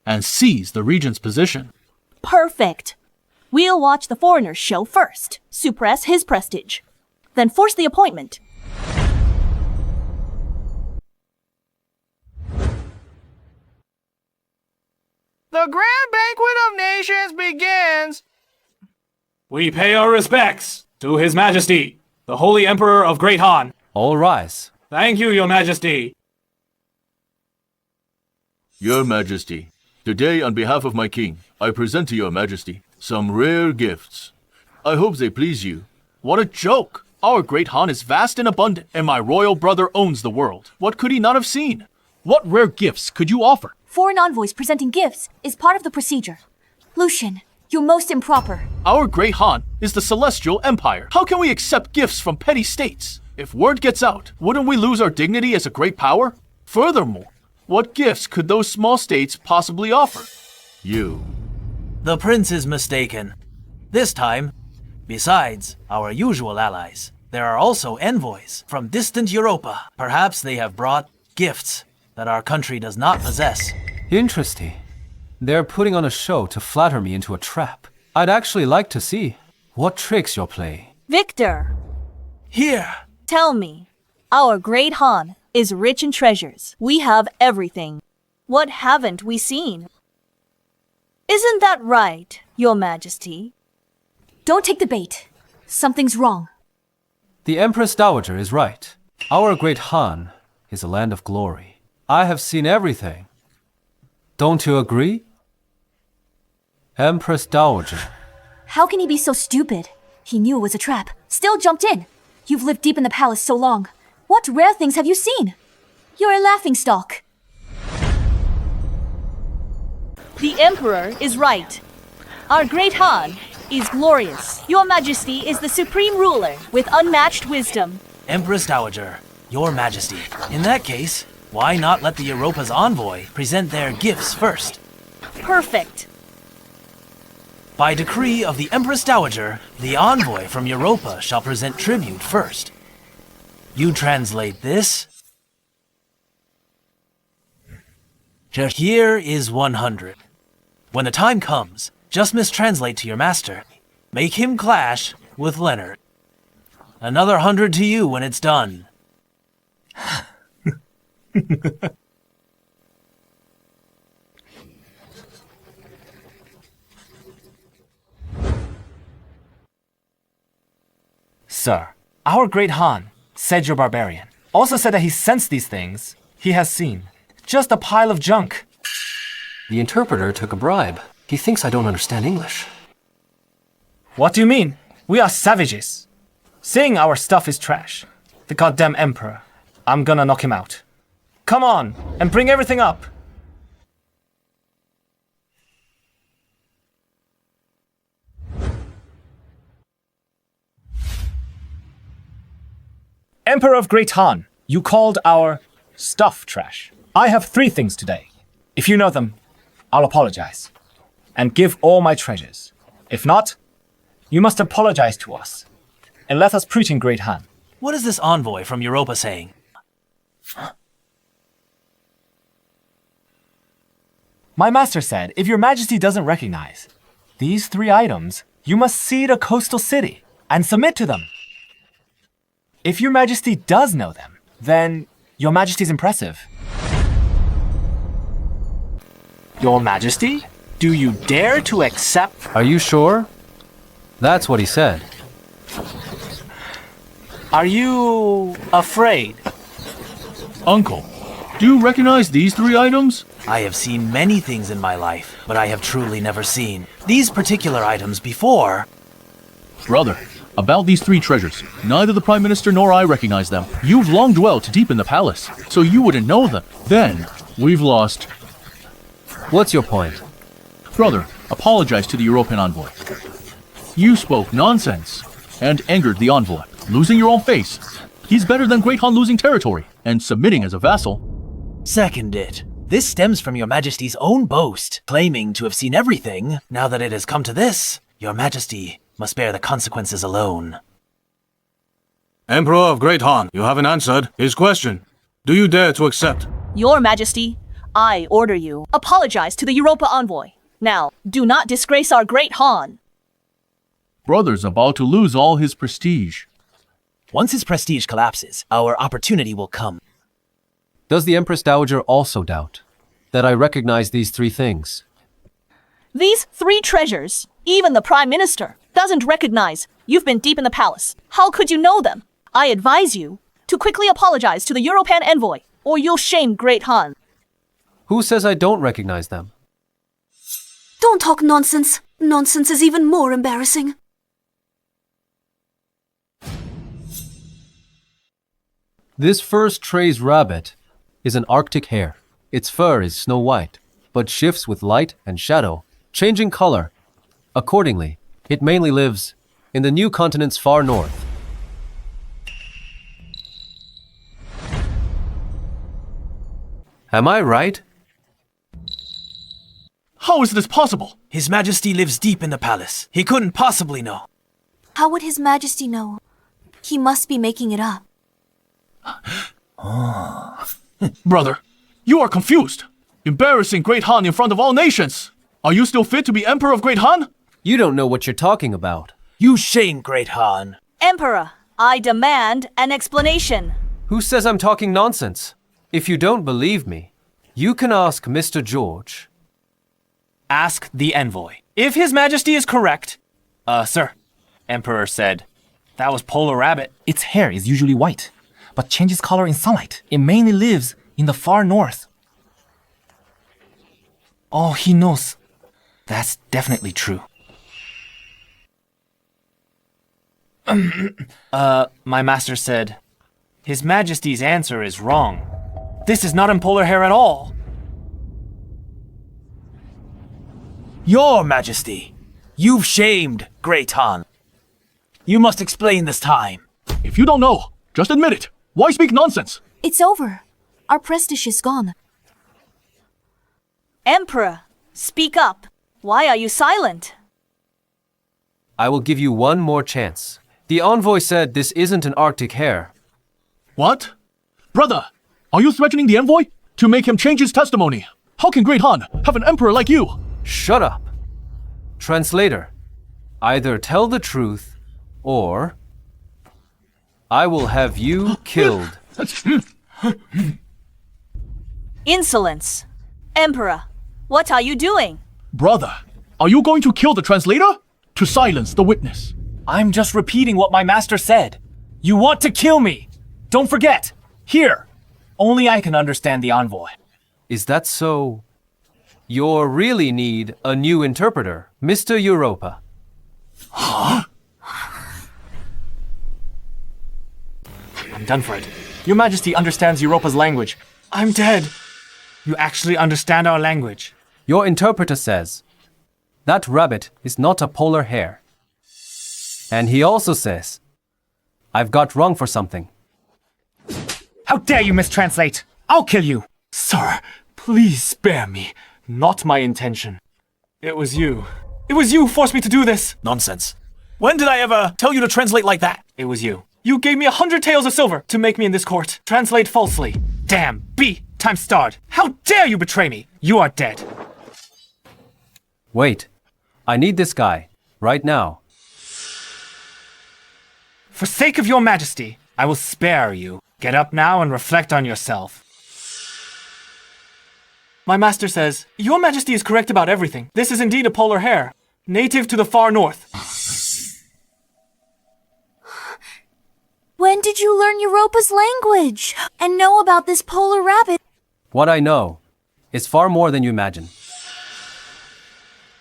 and seize the regent's position. Perfect. We'll watch the foreigner's show first, suppress his prestige, then force the appointment. The Grand Banquet of Nations begins! We pay our respects to His Majesty, the Holy Emperor of Great Han. All rise. Thank you, Your Majesty. Your Majesty, today on behalf of my king, I present to Your Majesty some rare gifts. I hope they please you. What a joke! Our great Han is vast and abundant, and my royal brother owns the world. What could he not have seen? What rare gifts could you offer? Foreign envoys presenting gifts is part of the procedure. Lucian, you're most improper. Our great Han is the celestial empire. How can we accept gifts from petty states? If word gets out, wouldn't we lose our dignity as a great power? Furthermore, what gifts could those small states possibly offer? You. The prince is mistaken. This time, besides our usual allies, there are also envoys from distant Europa. Perhaps they have brought gifts that our country does not possess. Interesting. They're putting on a show to flatter me into a trap. I'd actually like to see what tricks you'll play. Victor, Here! tell me, our great Han is rich in treasures. We have everything. What haven't we seen? Isn't that right, Your Majesty? Don't take the bait. Something's wrong. The Empress Dowager is right. Our great Han is a land of glory. I have seen everything. Don't you agree? Empress Dowager. How can he be so stupid? He knew it was a trap. Still jumped in. You've lived deep in the palace so long. What rare things have you seen? You're a laughingstock. The Emperor is right. Our great Han is glorious. Your Majesty is the supreme ruler with unmatched wisdom. Empress Dowager, Your Majesty. In that case, why not let the Europa's envoy present their gifts first? Perfect. By decree of the Empress Dowager, the envoy from Europa shall present tribute first. You translate this. Here is 100. When the time comes, just mistranslate to your master. Make him clash with Leonard. Another 100 to you when it's done. Sir, our great Han said you're barbarian. Also said that he sensed these things he has seen. Just a pile of junk. The interpreter took a bribe. He thinks I don't understand English. What do you mean? We are savages. Saying our stuff is trash. The goddamn Emperor. I'm gonna knock him out. Come on, and bring everything up. Emperor of Great Han, you called our stuff trash. I have 3 things today. If you know them, I'll apologize. And give all my treasures. If not, you must apologize to us. And let us preach in Great Han. What is this envoy from Europa saying? My master said, if your majesty doesn't recognize these 3 items, you must cede a coastal city and submit to them. If your majesty does know them, then your majesty's impressive. Your majesty? Do you dare to accept? Are you sure? That's what he said. Are you afraid? Uncle, do you recognize these 3 items? I have seen many things in my life, but I have truly never seen these particular items before. Brother, About these three treasures, neither the Prime Minister nor I recognize them. You've long dwelt deep in the palace, so you wouldn't know them. Then, we've lost... What's your point? Brother, apologize to the European envoy. You spoke nonsense and angered the envoy, losing your own face. He's better than Great Han losing territory and submitting as a vassal. Second it. This stems from your majesty's own boast, claiming to have seen everything. Now that it has come to this, your majesty must bear the consequences alone. Emperor of Great Han, you haven't answered his question. Do you dare to accept? Your Majesty, I order you, apologize to the Europa envoy. Now, do not disgrace our great Han. Brother's about to lose all his prestige. Once his prestige collapses, our opportunity will come. Does the Empress Dowager also doubt that I recognize these three things? These three treasures, even the Prime Minister doesn't recognize. You've been deep in the palace. How could you know them? I advise you to quickly apologize to the European envoy, or you'll shame Great Han. Who says I don't recognize them? Don't talk nonsense. Nonsense is even more embarrassing. This first tray's rabbit is an Arctic hare. Its fur is snow white, but shifts with light and shadow, changing color. Accordingly, it mainly lives in the new continent's far north. Am I right? How is this possible? His Majesty lives deep in the palace. He couldn't possibly know. How would His Majesty know? He must be making it up. Brother, you are confused. Embarrassing Great Han in front of all nations. Are you still fit to be Emperor of Great Han? You don't know what you're talking about. You shame Great Han. Emperor, I demand an explanation. Who says I'm talking nonsense? If you don't believe me, you can ask Mr. George. Ask the envoy. If His Majesty is correct... sir, Emperor said, that was polar rabbit. Its hair is usually white, but changes color in sunlight. It mainly lives in the far north. Oh, he knows. That's definitely true. My master said, His Majesty's answer is wrong. This is not in polar hair at all. Your Majesty, you've shamed Great Han. You must explain this time. If you don't know, just admit it. Why speak nonsense? It's over. Our prestige is gone. Emperor, speak up. Why are you silent? I will give you one more chance. The envoy said this isn't an Arctic hare. What? Brother, are you threatening the envoy to make him change his testimony? How can Great Han have an emperor like you? Shut up. Translator, either tell the truth or I will have you killed. Insolence. Emperor, what are you doing? Brother, are you going to kill the translator? To silence the witness. I'm just repeating what my master said. You want to kill me. Don't forget. Here. Only I can understand the envoy. Is that so? You really need a new interpreter, Mr. Europa. I'm done for it. Your Majesty understands Europa's language. I'm dead. You actually understand our language. Your interpreter says that rabbit is not a polar hare. And he also says I've got wrong for something. How dare you mistranslate? I'll kill you. Sir, please spare me. Not my intention. It was you. It was you who forced me to do this. Nonsense. When did I ever tell you to translate like that? It was you. You gave me 100 taels of silver to make me in this court. Translate falsely. Damn, B times starred. How dare you betray me? You are dead. Wait, I need this guy, right now. For sake of your Majesty, I will spare you. Get up now and reflect on yourself. My master says, Your Majesty is correct about everything. This is indeed a polar hare, native to the far north. When did you learn Europa's language and know about this polar rabbit? What I know is far more than you imagine.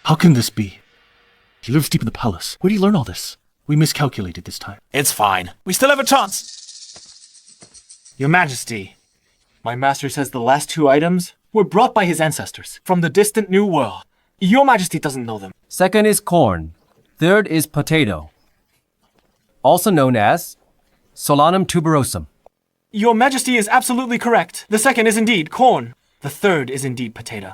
How can this be? He lives deep in the palace. Where did he learn all this? We miscalculated this time. It's fine. We still have a chance. Your Majesty, my master says the last two items were brought by his ancestors from the distant New World. Your Majesty doesn't know them. Second is corn. Third is potato, also known as Solanum tuberosum. Your Majesty is absolutely correct. The second is indeed corn. The third is indeed potato.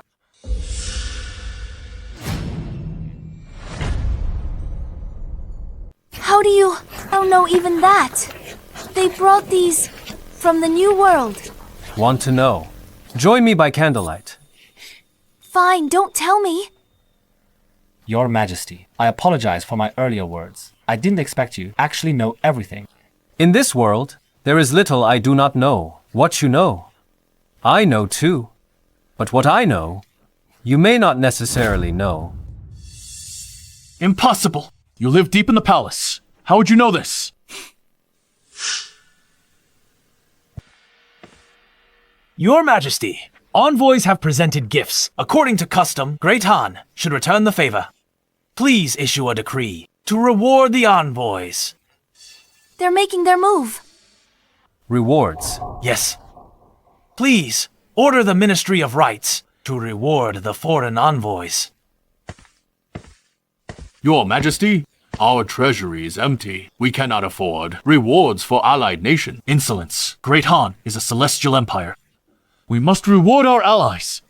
How do you... I don't know even that. They brought these from the New World. Want to know? Join me by candlelight. Fine, don't tell me. Your Majesty, I apologize for my earlier words. I didn't expect you actually know everything. In this world, there is little I do not know. What you know, I know too. But what I know, you may not necessarily know. Impossible! You live deep in the palace. How would you know this? Your Majesty, envoys have presented gifts. According to custom, Great Han should return the favor. Please issue a decree to reward the envoys. They're making their move. Rewards. Yes. Please, order the Ministry of Rights to reward the foreign envoys. Your Majesty, our treasury is empty. We cannot afford rewards for allied nation. Insolence. Great Han is a celestial empire. We must reward our allies.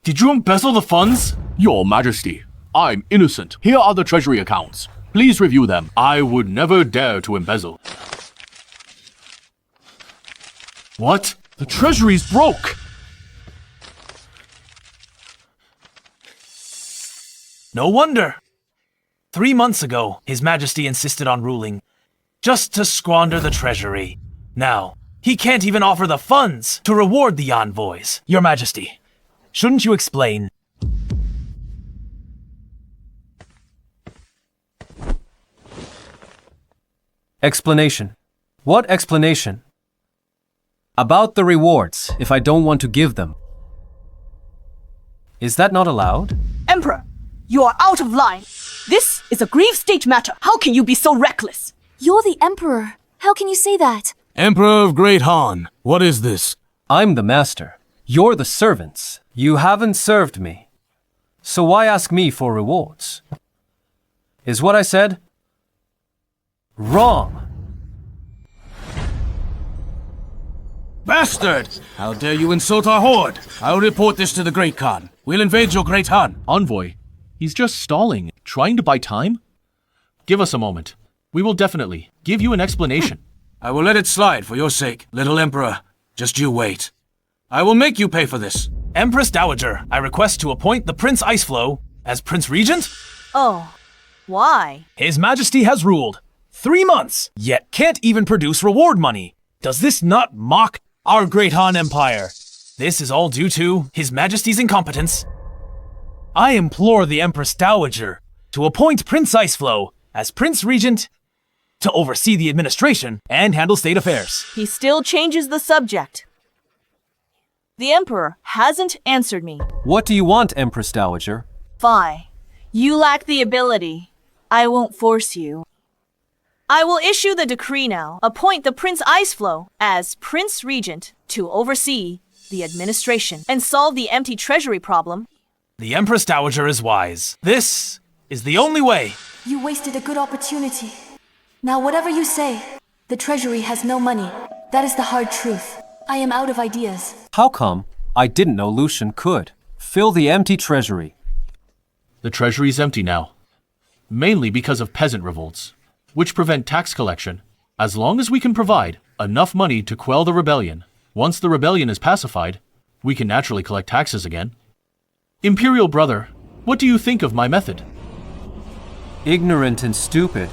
Did you embezzle the funds? Your Majesty, I'm innocent. Here are the treasury accounts. Please review them. I would never dare to embezzle. What? The treasury's broke! No wonder. 3 months ago, His Majesty insisted on ruling, just to squander the treasury. Now, he can't even offer the funds to reward the envoys. Your Majesty, shouldn't you explain? Explanation. What explanation? About the rewards, if I don't want to give them. Is that not allowed? Emperor, you are out of line. This is a grave state matter. How can you be so reckless? You're the Emperor. How can you say that? Emperor of Great Han, what is this? I'm the master. You're the servants. You haven't served me. So why ask me for rewards? Is what I said wrong? Bastard! How dare you insult our horde? I'll report this to the Great Khan. We'll invade your Great Han. Envoy, he's just stalling, trying to buy time? Give us a moment. We will definitely give you an explanation. I will let it slide for your sake, little Emperor. Just you wait. I will make you pay for this. Empress Dowager, I request to appoint the Prince Iceflow as Prince Regent. Oh, why? His Majesty has ruled 3 months, yet can't even produce reward money. Does this not mock our Great Han Empire? This is all due to His Majesty's incompetence. I implore the Empress Dowager to appoint Prince Iceflow as Prince Regent to oversee the administration and handle state affairs. He still changes the subject. The Emperor hasn't answered me. What do you want, Empress Dowager? Fine. You lack the ability. I won't force you. I will issue the decree now. Appoint the Prince Iceflow as Prince Regent to oversee the administration and solve the empty treasury problem. The Empress Dowager is wise. This is the only way. You wasted a good opportunity. Now whatever you say, the treasury has no money. That is the hard truth. I am out of ideas. How come? I didn't know Lucian could fill the empty treasury. The treasury's empty now. Mainly because of peasant revolts, which prevent tax collection. As long as we can provide enough money to quell the rebellion, once the rebellion is pacified, we can naturally collect taxes again. Imperial brother, what do you think of my method? Ignorant and stupid.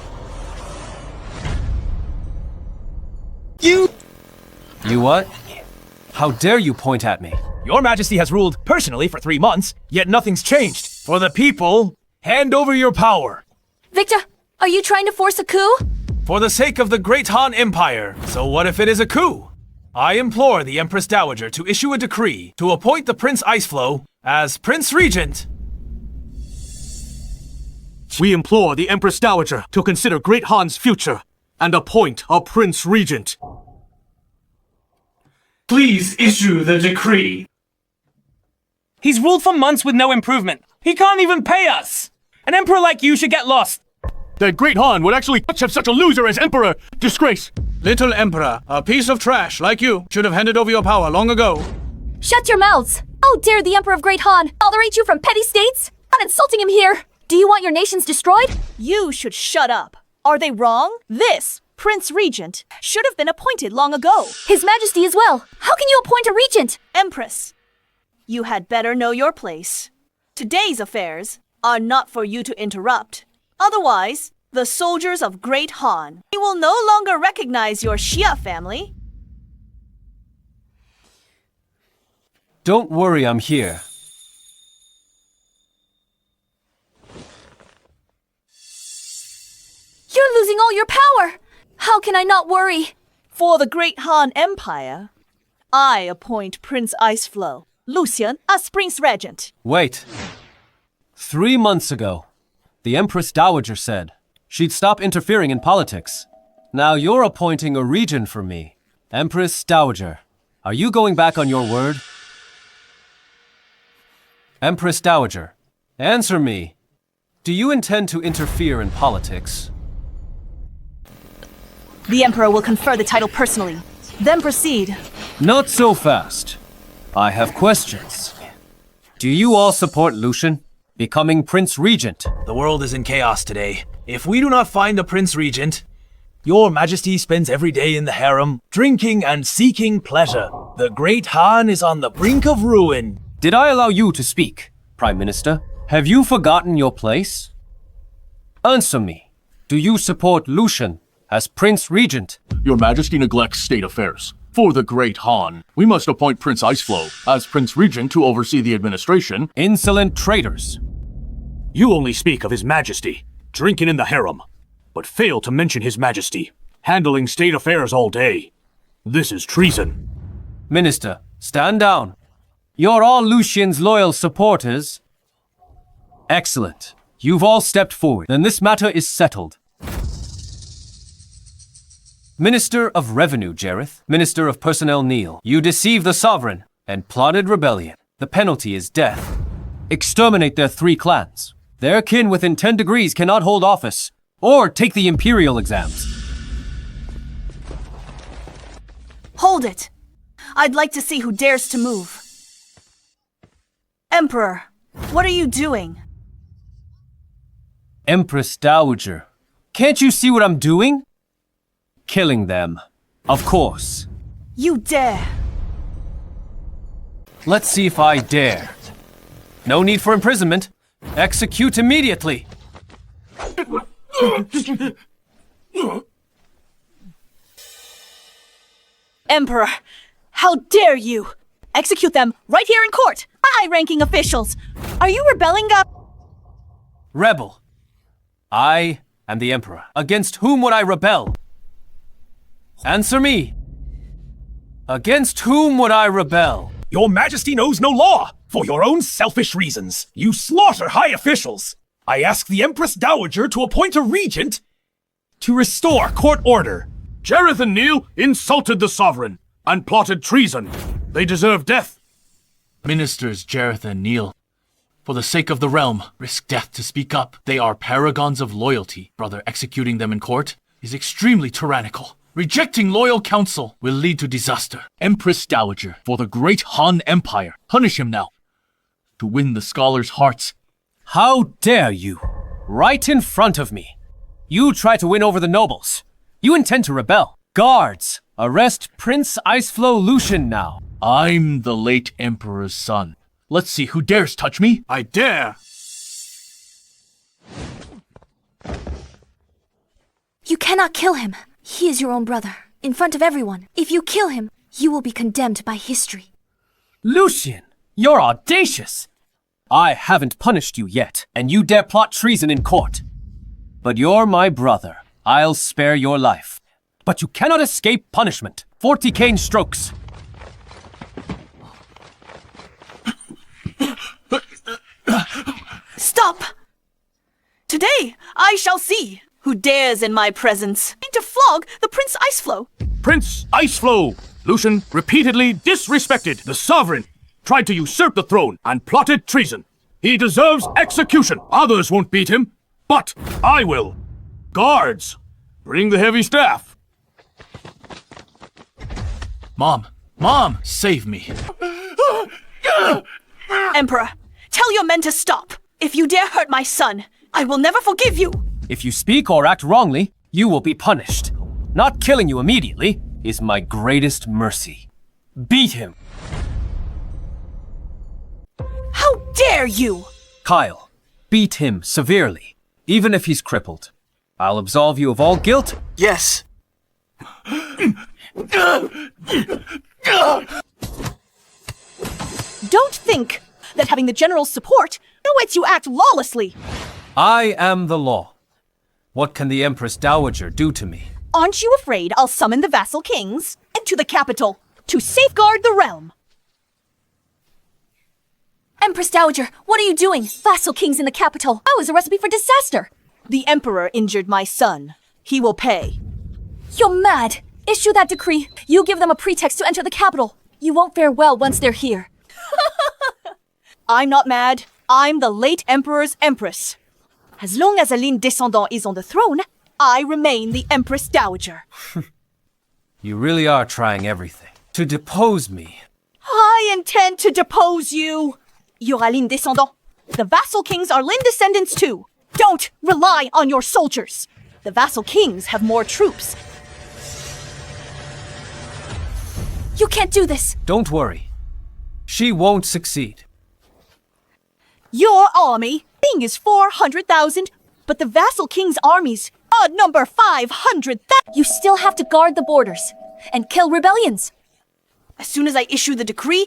You what? How dare you point at me? Your Majesty has ruled personally for 3 months, yet nothing's changed. For the people, hand over your power. Victor, are you trying to force a coup? For the sake of the Great Han Empire. So what if it is a coup? I implore the Empress Dowager to issue a decree to appoint the Prince Iceflow as Prince Regent We implore the Empress Dowager to consider Great Han's future and appoint a Prince Regent. Please issue the decree. He's ruled for months with no improvement. He can't even pay us. An emperor like you should get lost. That Great Han would actually have such a loser as emperor. Disgrace. Little Emperor, a piece of trash like you should have handed over your power long ago. Shut your mouths! How dare the Emperor of Great Han tolerate you from petty states? Not insulting him here! Do you want your nations destroyed? You should shut up. Are they wrong? This Prince Regent should have been appointed long ago. His Majesty as well. How can you appoint a regent? Empress, you had better know your place. Today's affairs are not for you to interrupt. Otherwise, the soldiers of Great Han will no longer recognize your Xia family. Don't worry, I'm here. You're losing all your power! How can I not worry? For the Great Han Empire, I appoint Prince Iceflow Lucian as Prince Regent. Wait. 3 months ago, the Empress Dowager said she'd stop interfering in politics. Now you're appointing a regent for me. Empress Dowager, are you going back on your word? Empress Dowager, answer me. Do you intend to interfere in politics? The Emperor will confer the title personally. Then proceed. Not so fast. I have questions. Do you all support Lucian becoming Prince Regent? The world is in chaos today. If we do not find a Prince Regent, your Majesty spends every day in the harem, drinking and seeking pleasure. The Great Han is on the brink of ruin. Did I allow you to speak, Prime Minister? Have you forgotten your place? Answer me. Do you support Lucian as Prince Regent? Your Majesty neglects state affairs. For the Great Han, we must appoint Prince Iceflow as Prince Regent to oversee the administration. Insolent traitors. You only speak of His Majesty, drinking in the harem, but fail to mention His Majesty, handling state affairs all day. This is treason. Minister, stand down. You're all Lucian's loyal supporters. Excellent. You've all stepped forward. Then this matter is settled. Minister of Revenue, Jareth. Minister of Personnel, Neil. You deceived the sovereign and plotted rebellion. The penalty is death. Exterminate their 3 clans. Their kin within 10 degrees cannot hold office or take the Imperial exams. Hold it. I'd like to see who dares to move. Emperor, what are you doing? Empress Dowager, can't you see what I'm doing? Killing them, of course. You dare. Let's see if I dare. No need for imprisonment. Execute immediately. Emperor, how dare you? Execute them right here in court. High-ranking officials. Are you rebelling? Rebel. I am the Emperor. Against whom would I rebel? Answer me. Against whom would I rebel? Your Majesty knows no law. For your own selfish reasons, you slaughter high officials. I ask the Empress Dowager to appoint a regent to restore court order. Jareth and Neil insulted the sovereign and plotted treason. They deserve death. Ministers Jareth and Neil, for the sake of the realm, risk death to speak up. They are paragons of loyalty. Brother, executing them in court is extremely tyrannical. Rejecting loyal counsel will lead to disaster. Empress Dowager, for the Great Han Empire, punish him now. To win the scholars' hearts. How dare you? Right in front of me. You try to win over the nobles. You intend to rebel. Guards, arrest Prince Iceflow Lucian now. I'm the late Emperor's son. Let's see who dares touch me. I dare. You cannot kill him. He is your own brother, in front of everyone. If you kill him, you will be condemned by history. Lucian, you're audacious. I haven't punished you yet, and you dare plot treason in court. But you're my brother. I'll spare your life. But you cannot escape punishment. 40 cane strokes. Stop! Today, I shall see who dares in my presence to flog the Prince Iceflow. Prince Iceflow! Lucian repeatedly disrespected the sovereign, tried to usurp the throne, and plotted treason. He deserves execution. Others won't beat him, but I will. Guards, bring the heavy staff. Mom! Mom! Save me! Emperor, tell your men to stop. If you dare hurt my son, I will never forgive you. If you speak or act wrongly, you will be punished. Not killing you immediately is my greatest mercy. Beat him. How dare you! Kyle, beat him severely, even if he's crippled. I'll absolve you of all guilt. Yes. Don't think that having the general's support lets you act lawlessly. I am the law. What can the Empress Dowager do to me? Aren't you afraid I'll summon the vassal kings into the capital to safeguard the realm? Empress Dowager, what are you doing? Vassal kings in the capital. That was a recipe for disaster. The Emperor injured my son. He will pay. You're mad. Issue that decree. You give them a pretext to enter the capital. You won't fare well once they're here. I'm not mad. I'm the late Emperor's Empress. As long as a ligne descendant is on the throne, I remain the Empress Dowager. You really are trying everything to depose me. I intend to depose you. You're a ligne descendant. The vassal kings are ligne descendants too. Don't rely on your soldiers. The vassal kings have more troops. You can't do this. Don't worry. She won't succeed. Your army is 400,000, but the vassal king's armies number 500,000. You still have to guard the borders and kill rebellions. As soon as I issue the decree,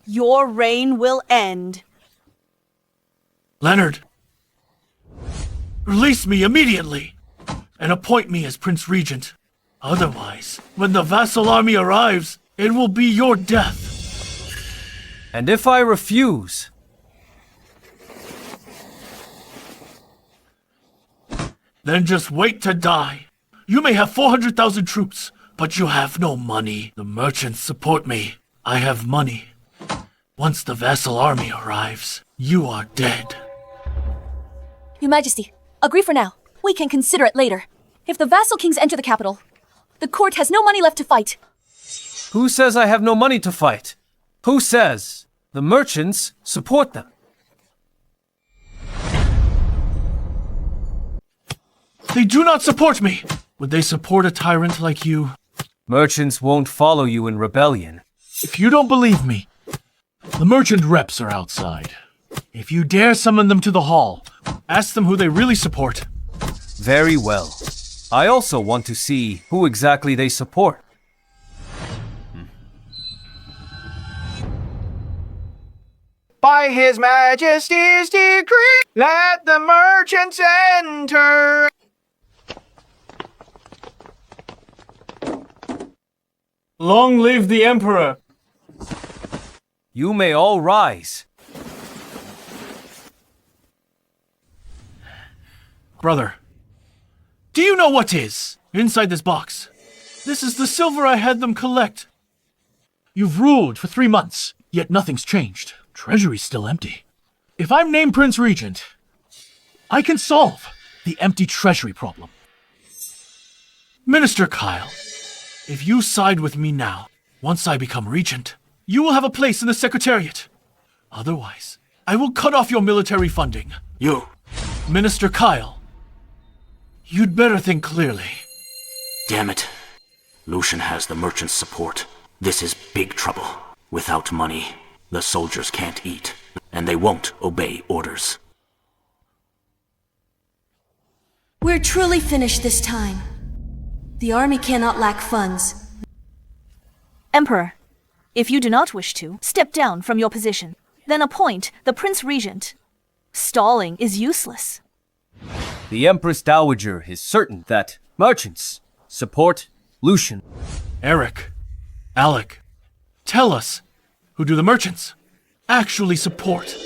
your reign will end. Leonard! Release me immediately! And appoint me as Prince Regent. Otherwise, when the vassal army arrives, it will be your death. And if I refuse? Then just wait to die. You may have 400,000 troops, but you have no money. The merchants support me. I have money. Once the vassal army arrives, you are dead. Your Majesty, agree for now. We can consider it later. If the vassal kings enter the capital, the court has no money left to fight. Who says I have no money to fight? Who says the merchants support them? They do not support me. Would they support a tyrant like you? Merchants won't follow you in rebellion. If you don't believe me, the merchant reps are outside. If you dare summon them to the hall, ask them who they really support. Very well. I also want to see who exactly they support. By His Majesty's decree, let the merchants enter. Long live the Emperor! You may all rise. Brother, do you know what is inside this box? This is the silver I had them collect. You've ruled for 3 months, yet nothing's changed. Treasury's still empty. If I'm named Prince Regent, I can solve the empty treasury problem. Minister Kyle, if you side with me now, once I become regent, you will have a place in the Secretariat. Otherwise, I will cut off your military funding. You, Minister Kyle, you'd better think clearly. Damn it. Lucian has the merchant's support. This is big trouble. Without money, the soldiers can't eat, and they won't obey orders. We're truly finished this time. The army cannot lack funds. Emperor, if you do not wish to, step down from your position. Then appoint the Prince Regent. Stalling is useless. The Empress Dowager is certain that merchants support Lucian. Eric, Alec, tell us, who do the merchants actually support?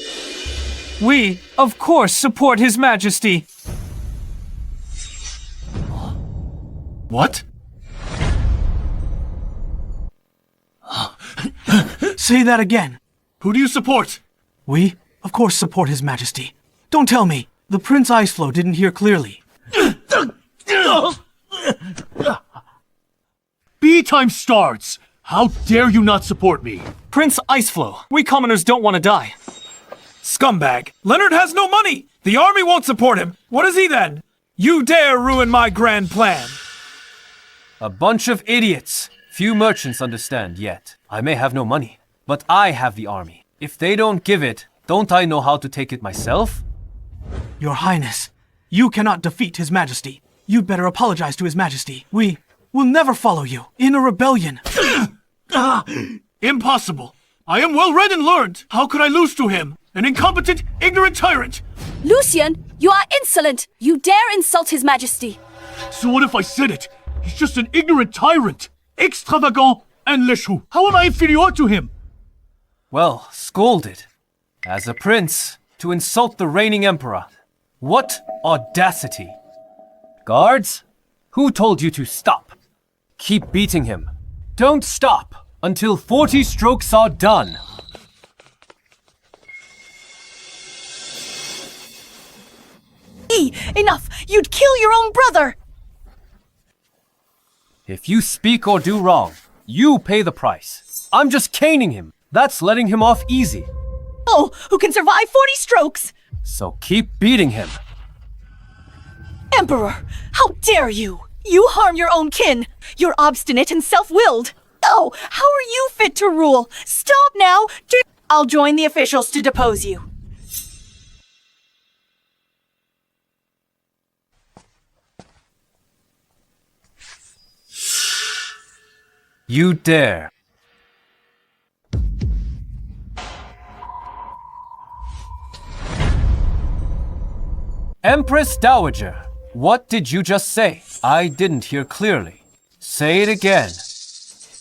We, of course, support His Majesty. What? Say that again. Who do you support? We, of course, support His Majesty. Don't tell me. The Prince Iceflow didn't hear clearly. B times stars! How dare you not support me? Prince Iceflow, we commoners don't want to die. Scumbag! Leonard has no money! The army won't support him! What is he then? You dare ruin my grand plan! A bunch of idiots. Few merchants understand yet. I may have no money, but I have the army. If they don't give it, don't I know how to take it myself? Your Highness, you cannot defeat His Majesty. You'd better apologize to His Majesty. We will never follow you in a rebellion. Impossible! I am well read and learned! How could I lose to him? An incompetent, ignorant tyrant! Lucian, you are insolent! You dare insult His Majesty! So what if I said it? He's just an ignorant tyrant! Extravagant and léchou! How am I inferior to him? Well, scolded. As a prince, to insult the reigning emperor. What audacity! Guards, who told you to stop? Keep beating him. Don't stop until 40 strokes are done. Enough! You'd kill your own brother! If you speak or do wrong, you pay the price. I'm just caning him. That's letting him off easy. Oh, who can survive 40 strokes? So keep beating him. Emperor, how dare you! You harm your own kin! You're obstinate and self-willed! Oh, how are you fit to rule? Stop now! I'll join the officials to depose you. You dare. Empress Dowager, what did you just say? I didn't hear clearly. Say it again.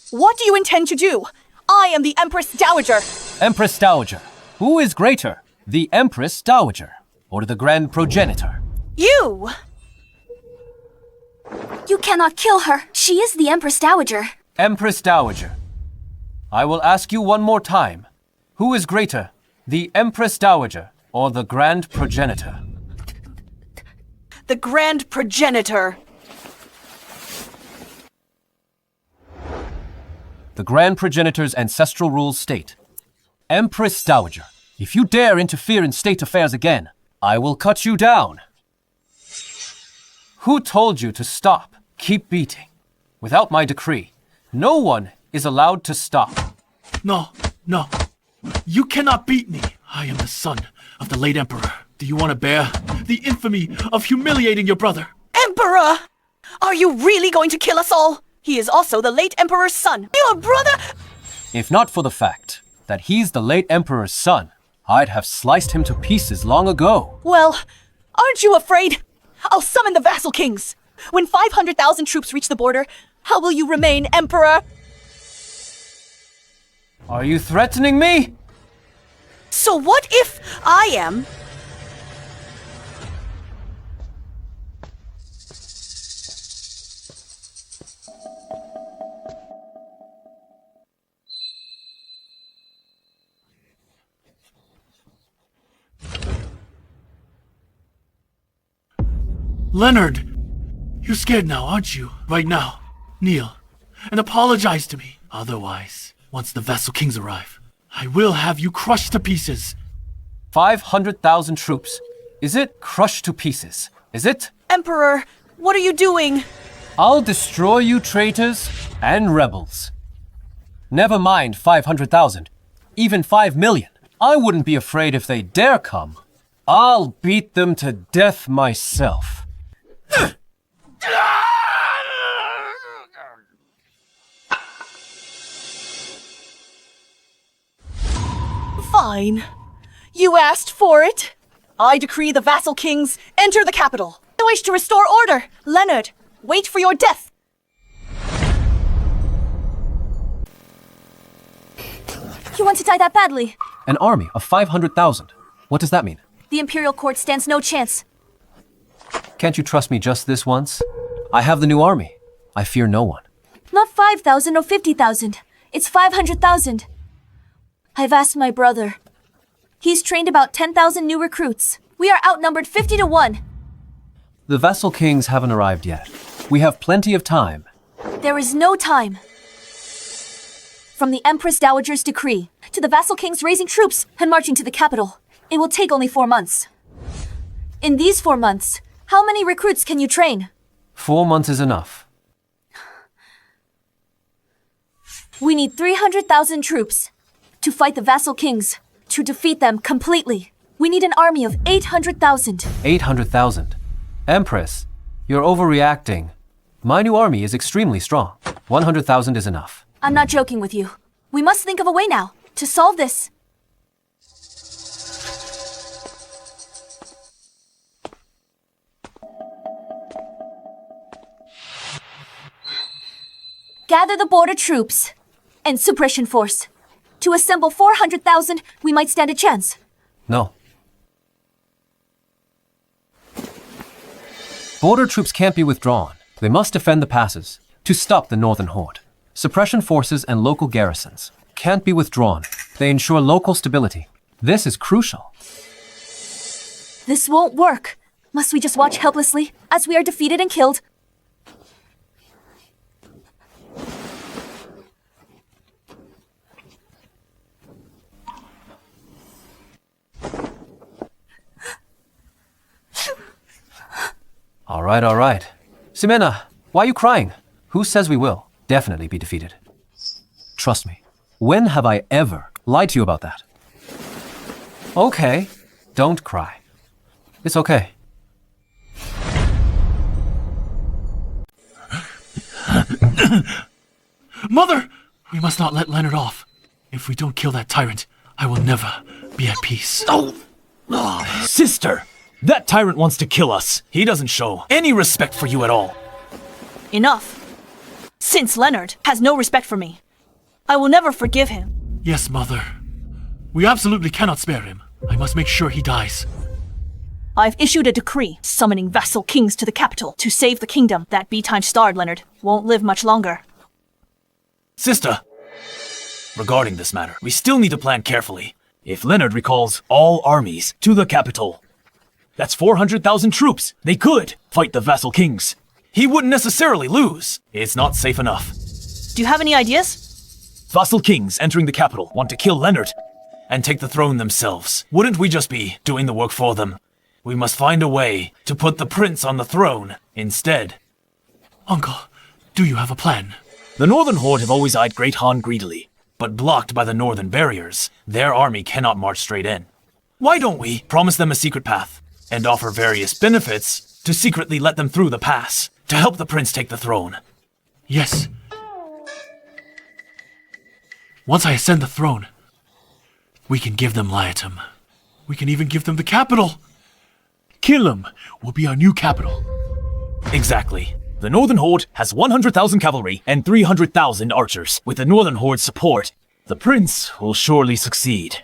What do you intend to do? I am the Empress Dowager. Empress Dowager, who is greater? The Empress Dowager or the Grand Progenitor? You! You cannot kill her. She is the Empress Dowager. Empress Dowager, I will ask you one more time. Who is greater, the Empress Dowager or the Grand Progenitor? The Grand Progenitor. The Grand Progenitor's ancestral rules state, Empress Dowager, if you dare interfere in state affairs again, I will cut you down. Who told you to stop? Keep beating. Without my decree, no one is allowed to stop. No. You cannot beat me. I am the son of the late emperor. Do you want to bear the infamy of humiliating your brother? Emperor! Are you really going to kill us all? He is also the late emperor's son. Your brother! If not for the fact that he's the late emperor's son, I'd have sliced him to pieces long ago. Well, aren't you afraid? I'll summon the vassal kings. When 500,000 troops reach the border, how will you remain emperor? Are you threatening me? So what if I am? Leonard! You're scared now, aren't you? Right now. Kneel and apologize to me. Otherwise, once the vassal kings arrive, I will have you crushed to pieces. 500,000 troops. Is it crushed to pieces? Is it? Emperor, what are you doing? I'll destroy you traitors and rebels. Never mind 500,000. Even 5 million. I wouldn't be afraid if they dare come. I'll beat them to death myself. Fine. You asked for it. I decree the vassal kings enter the capital. I wish to restore order. Leonard, wait for your death. You want to die that badly? An army of 500,000. What does that mean? The Imperial Court stands no chance. Can't you trust me just this once? I have the new army. I fear no one. Not 5,000 or 50,000. It's 500,000. I've asked my brother. He's trained about 10,000 new recruits. We are outnumbered 50 to 1. The vassal kings haven't arrived yet. We have plenty of time. There is no time. From the Empress Dowager's decree to the vassal kings raising troops and marching to the capital, it will take only 4 months. In these 4 months, how many recruits can you train? 4 months is enough. We need 300,000 troops to fight the vassal kings, to defeat them completely. We need an army of 800,000. 800,000. Empress, you're overreacting. My new army is extremely strong. 100,000 is enough. I'm not joking with you. We must think of a way now to solve this. Gather the border troops and suppression force. To assemble 400,000, we might stand a chance. No. Border troops can't be withdrawn. They must defend the passes to stop the northern horde. Suppression forces and local garrisons can't be withdrawn. They ensure local stability. This is crucial. This won't work. Must we just watch helplessly as we are defeated and killed? All right. Ximena, why are you crying? Who says we will definitely be defeated? Trust me. When have I ever lied to you about that? Okay, don't cry. It's okay. Mother! We must not let Leonard off. If we don't kill that tyrant, I will never be at peace. Sister! That tyrant wants to kill us. He doesn't show any respect for you at all. Enough. Since Leonard has no respect for me, I will never forgive him. Yes, Mother. We absolutely cannot spare him. I must make sure he dies. I've issued a decree summoning vassal kings to the capital to save the kingdom. That B-time-starred Leonard won't live much longer. Sister, regarding this matter, we still need to plan carefully. If Leonard recalls all armies to the capital, that's 400,000 troops. They could fight the vassal kings. He wouldn't necessarily lose. It's not safe enough. Do you have any ideas? Vassal kings entering the capital want to kill Leonard and take the throne themselves. Wouldn't we just be doing the work for them? We must find a way to put the prince on the throne instead. Uncle, do you have a plan? The Northern Horde have always eyed Great Han greedily, but blocked by the northern barriers, their army cannot march straight in. Why don't we promise them a secret path and offer various benefits to secretly let them through the pass to help the prince take the throne? Yes. Once I ascend the throne, we can give them Liatum. We can even give them the capital. Killam will be our new capital. Exactly. The Northern Horde has 100,000 cavalry and 300,000 archers. With the Northern Horde's support, the prince will surely succeed.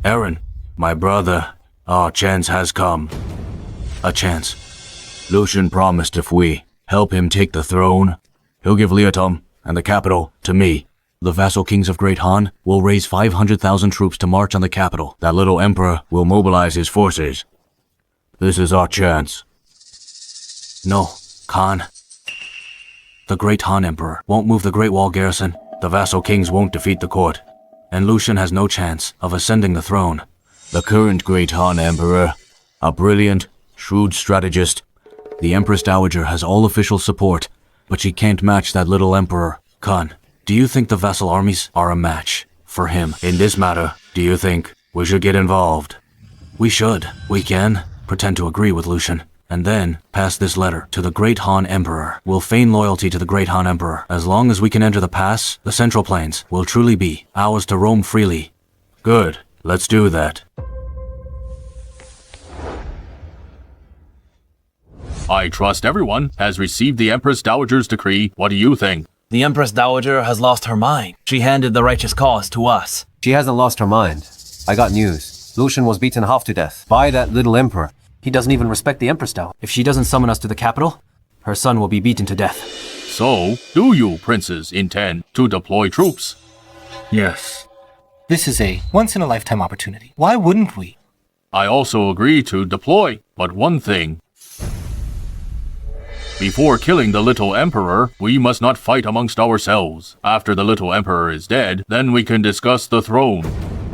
Aaron, my brother, our chance has come. A chance. Lucian promised if we help him take the throne, he'll give Liatum and the capital to me. The vassal kings of Great Han will raise 500,000 troops to march on the capital. That little emperor will mobilize his forces. This is our chance. No, Khan. The Great Han Emperor won't move the Great Wall garrison. The vassal kings won't defeat the court. And Lucian has no chance of ascending the throne. The current Great Han Emperor, a brilliant, shrewd strategist. The Empress Dowager has all official support, but she can't match that little emperor. Khan, do you think the vassal armies are a match for him? In this matter, do you think we should get involved? We should. We can pretend to agree with Lucian, and then pass this letter to the Great Han Emperor. We'll feign loyalty to the Great Han Emperor. As long as we can enter the pass, the Central Plains will truly be ours to roam freely. Good. Let's do that. I trust everyone has received the Empress Dowager's decree. What do you think? The Empress Dowager has lost her mind. She handed the righteous cause to us. She hasn't lost her mind. I got news. Lucian was beaten half to death by that little emperor. He doesn't even respect the Empress Dowager. If she doesn't summon us to the capital, her son will be beaten to death. So, do you, princes, intend to deploy troops? Yes. This is a once-in-a-lifetime opportunity. Why wouldn't we? I also agree to deploy, but one thing. Before killing the little emperor, we must not fight amongst ourselves. After the little emperor is dead, then we can discuss the throne.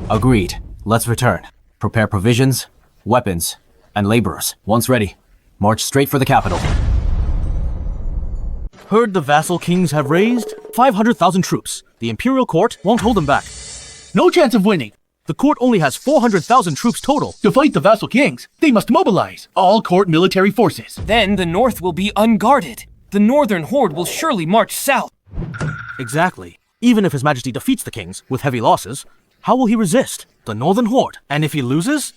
Agreed. Let's return. Prepare provisions, weapons, and laborers. Once ready, march straight for the capital. Heard the vassal kings have raised 500,000 troops. The Imperial court won't hold them back. No chance of winning. The court only has 400,000 troops total. To fight the vassal kings, they must mobilize all court military forces. Then the north will be unguarded. The northern horde will surely march south. Exactly. Even if His Majesty defeats the kings with heavy losses, how will he resist the northern horde? And if he loses,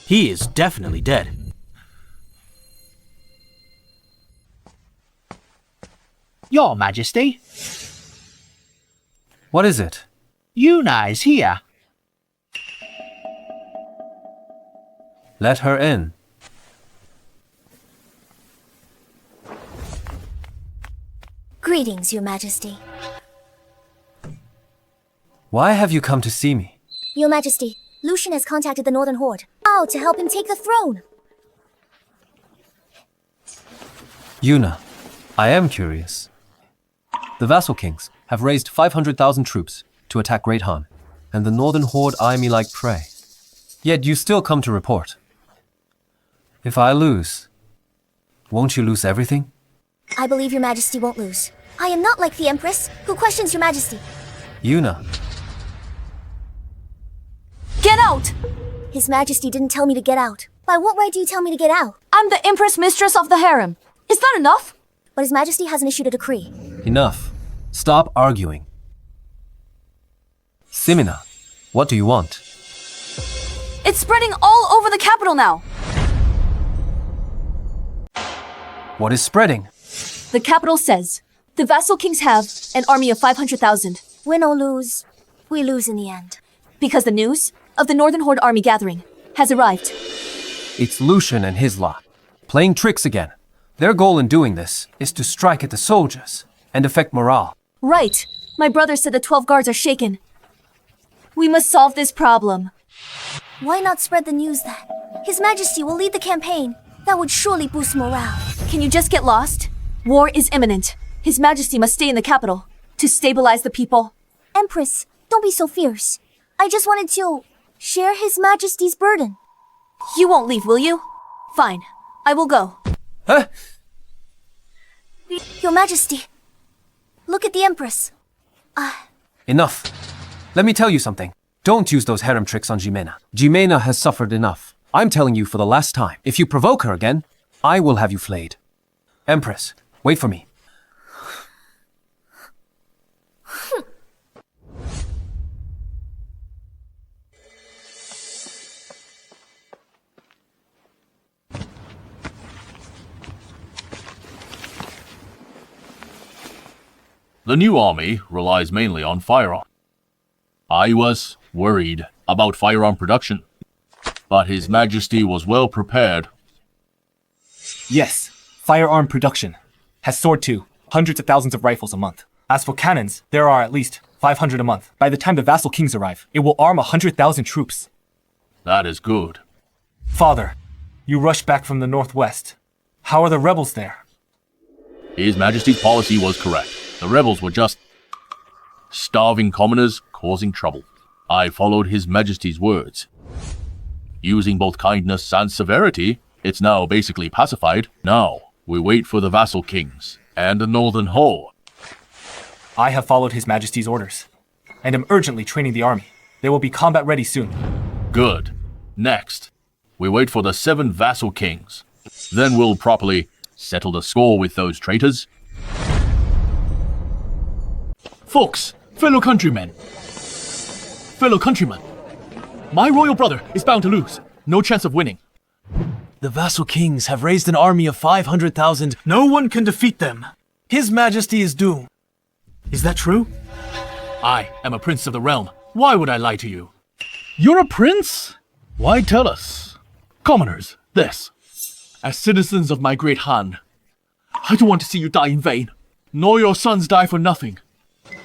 he is definitely dead. Your Majesty, What is it? Yuna is here. Let her in. Greetings, Your Majesty. Why have you come to see me? Your Majesty, Lucian has contacted the Northern Horde. To help him take the throne. Yuna, I am curious. The vassal kings have raised 500,000 troops to attack Great Han, and the Northern Horde eye me like prey. Yet you still come to report. If I lose, won't you lose everything? I believe Your Majesty won't lose. I am not like the Empress, who questions Your Majesty. Yuna, Get out! His Majesty didn't tell me to get out. By what right do you tell me to get out? I'm the Empress Mistress of the Harem. Is that enough? But His Majesty hasn't issued a decree. enough. Stop arguing. Simina, what do you want? It's spreading all over the capital now. What is spreading? The capital says the vassal kings have an army of 500,000. Win or lose, we lose in the end. Because the news of the Northern Horde army gathering has arrived. It's Lucian and his lot, playing tricks again. Their goal in doing this is to strike at the soldiers and affect morale. Right. My brother said the 12 guards are shaken. We must solve this problem. Why not spread the news then? His Majesty will lead the campaign. That would surely boost morale. Can you just get lost? War is imminent. His Majesty must stay in the capital to stabilize the people. Empress, don't be so fierce. I just wanted to share His Majesty's burden. You won't leave, will you? Fine. I will go. Huh? Your Majesty, look at the Empress. Enough. Let me tell you something. Don't use those harem tricks on Jimena. Jimena has suffered enough. I'm telling you for the last time. If you provoke her again, I will have you flayed. Empress, wait for me. The new army relies mainly on firearm. I was worried about firearm production, but His Majesty was well prepared. Yes, firearm production has soared to hundreds of thousands of rifles a month. As for cannons, there are at least 500 a month. By the time the vassal kings arrive, it will arm 100,000 troops. That is good. Father, you rushed back from the northwest. How are the rebels there? His Majesty's policy was correct. The rebels were just starving commoners causing trouble. I followed His Majesty's words. Using both kindness and severity, it's now basically pacified. Now, we wait for the vassal kings and the Northern Horde. I have followed His Majesty's orders, and am urgently training the army. They will be combat ready soon. Good. Next, we wait for the 7 vassal kings. Then we'll properly settle the score with those traitors. Folks, fellow countrymen, my royal brother is bound to lose. No chance of winning. The vassal kings have raised an army of 500,000. No one can defeat them. His Majesty is doomed. Is that true? I am a prince of the realm. Why would I lie to you? You're a prince? Why tell us? Commoners, this. As citizens of my great Han, I don't want to see you die in vain, nor your sons die for nothing.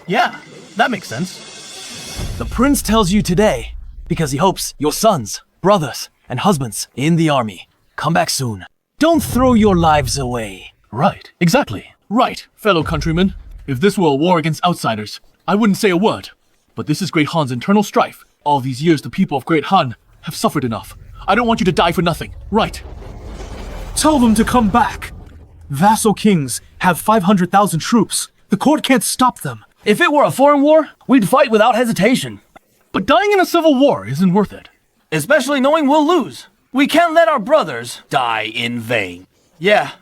Yeah, that makes sense. The prince tells you today because he hopes your sons, brothers, and husbands in the army come back soon. Don't throw your lives away. Right, exactly. Right, fellow countrymen. If this were a war against outsiders, I wouldn't say a word. But this is Great Han's internal strife. All these years the people of Great Han have suffered enough. I don't want you to die for nothing. Right. Tell them to come back. Vassal kings have 500,000 troops. The court can't stop them. If it were a foreign war, we'd fight without hesitation. But dying in a civil war isn't worth it. Especially knowing we'll lose. We can't let our brothers die in vain. Yeah.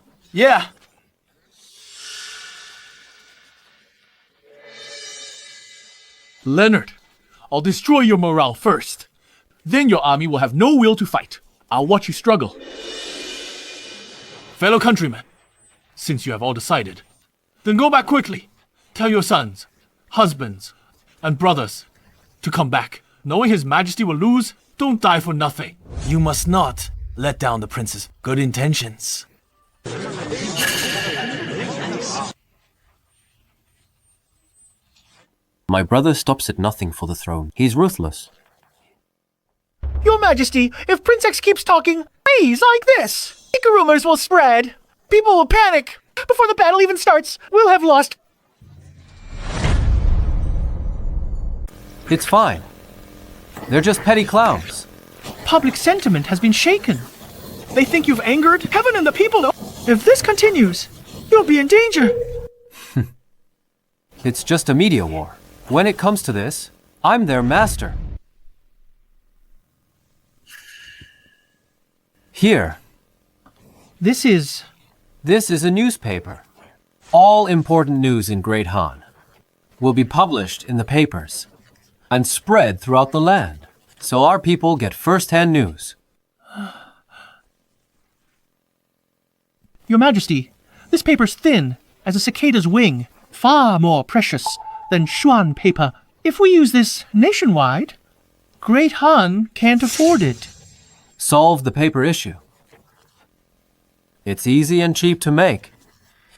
Leonard, I'll destroy your morale first. Then your army will have no will to fight. I'll watch you struggle. Fellow countrymen, since you have all decided, then go back quickly. Tell your sons, husbands, and brothers to come back. Knowing His Majesty will lose, don't die for nothing. You must not let down the prince's good intentions. My brother stops at nothing for the throne. He's ruthless. Your Majesty, if Prince X keeps talking, please, like this, fake rumors will spread. People will panic. Before the battle even starts, we'll have lost. It's fine. They're just petty clowns. Public sentiment has been shaken. They think you've angered heaven and the people. If this continues, you'll be in danger. It's just a media war. When it comes to this, I'm their master. Here. This is a newspaper. All important news in Great Han will be published in the papers and spread throughout the land, so our people get first-hand news. Your Majesty, this paper's thin as a cicada's wing, far more precious than Xuan paper. If we use this nationwide, Great Han can't afford it. Solve the paper issue. It's easy and cheap to make.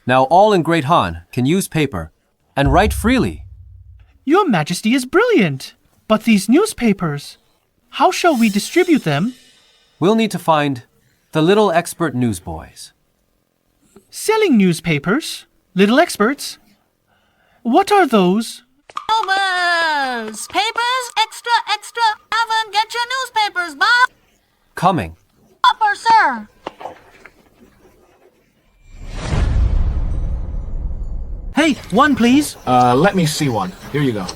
Now all in Great Han can use paper and write freely. Your Majesty is brilliant. But these newspapers, how shall we distribute them? We'll need to find the little expert newsboys. Selling newspapers? Little experts? What are those? Newspapers! Papers, extra, haven't get your newspapers, Bob! Coming. Upper, sir! Hey, one please. Let me see one. Here you go.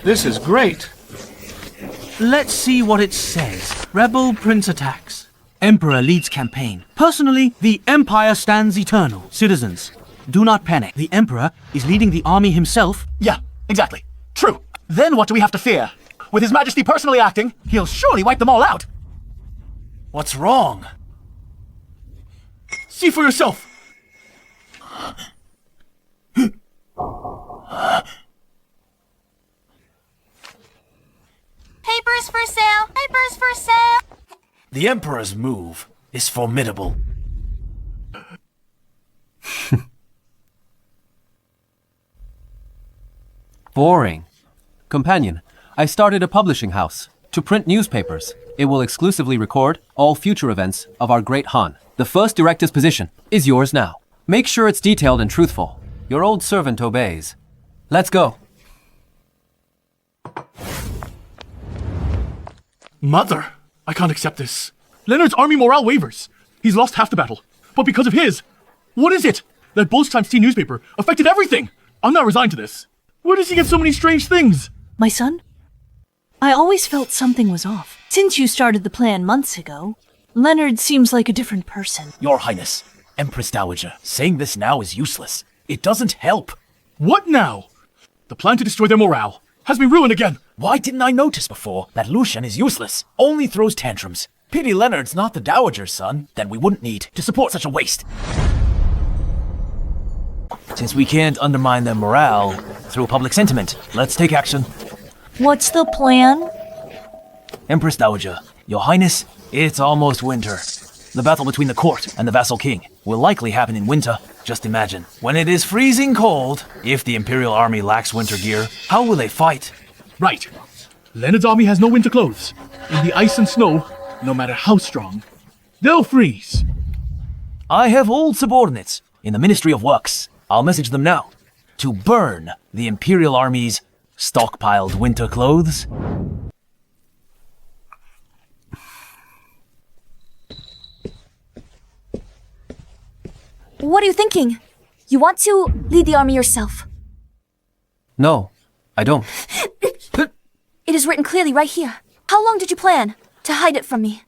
This is great. Let's see what it says. Rebel prince attacks. Emperor leads campaign. Personally, the Empire stands eternal. Citizens, do not panic. The Emperor is leading the army himself. Yeah, exactly. True. Then what do we have to fear? With His Majesty personally acting, he'll surely wipe them all out. What's wrong? See for yourself. Papers for sale! Papers for sale! The Emperor's move is formidable. Boring. Companion, I started a publishing house to print newspapers. It will exclusively record all future events of our Great Han. The first director's position is yours now. Make sure it's detailed and truthful. Your old servant obeys. Let's go. Mother, I can't accept this. Leonard's army morale wavers. He's lost half the battle. But because of his, what is it? That Bulls Times T newspaper affected everything. I'm not resigned to this. Where does he get so many strange things? My son? I always felt something was off. Since you started the plan months ago, Leonard seems like a different person. Your Highness, Empress Dowager, saying this now is useless. It doesn't help. What now? The plan to destroy their morale has been ruined again. Why didn't I notice before that Lucian is useless, only throws tantrums? Pity Leonard's not the Dowager's son, then we wouldn't need to support such a waste. Since we can't undermine their morale through public sentiment, let's take action. What's the plan? Empress Dowager, Your Highness, it's almost winter. The battle between the court and the vassal king will likely happen in winter. Just imagine, when it is freezing cold, if the Imperial army lacks winter gear, how will they fight? Right. Leonard's army has no winter clothes. In the ice and snow, no matter how strong, they'll freeze. I have old subordinates in the Ministry of Works. I'll message them now to burn the Imperial army's stockpiled winter clothes. What are you thinking? You want to lead the army yourself? No, I don't. It is written clearly right here. How long did you plan to hide it from me?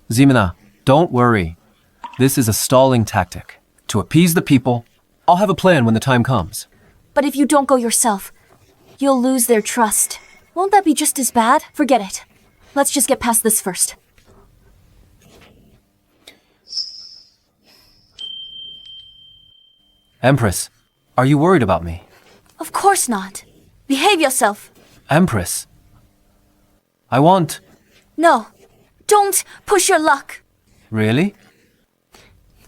Ximena, don't worry. This is a stalling tactic. To appease the people, I'll have a plan when the time comes. But if you don't go yourself, you'll lose their trust. Won't that be just as bad? Forget it. Let's just get past this first. Empress, are you worried about me? Of course not. Behave yourself. Empress, I want... No, don't push your luck. Really?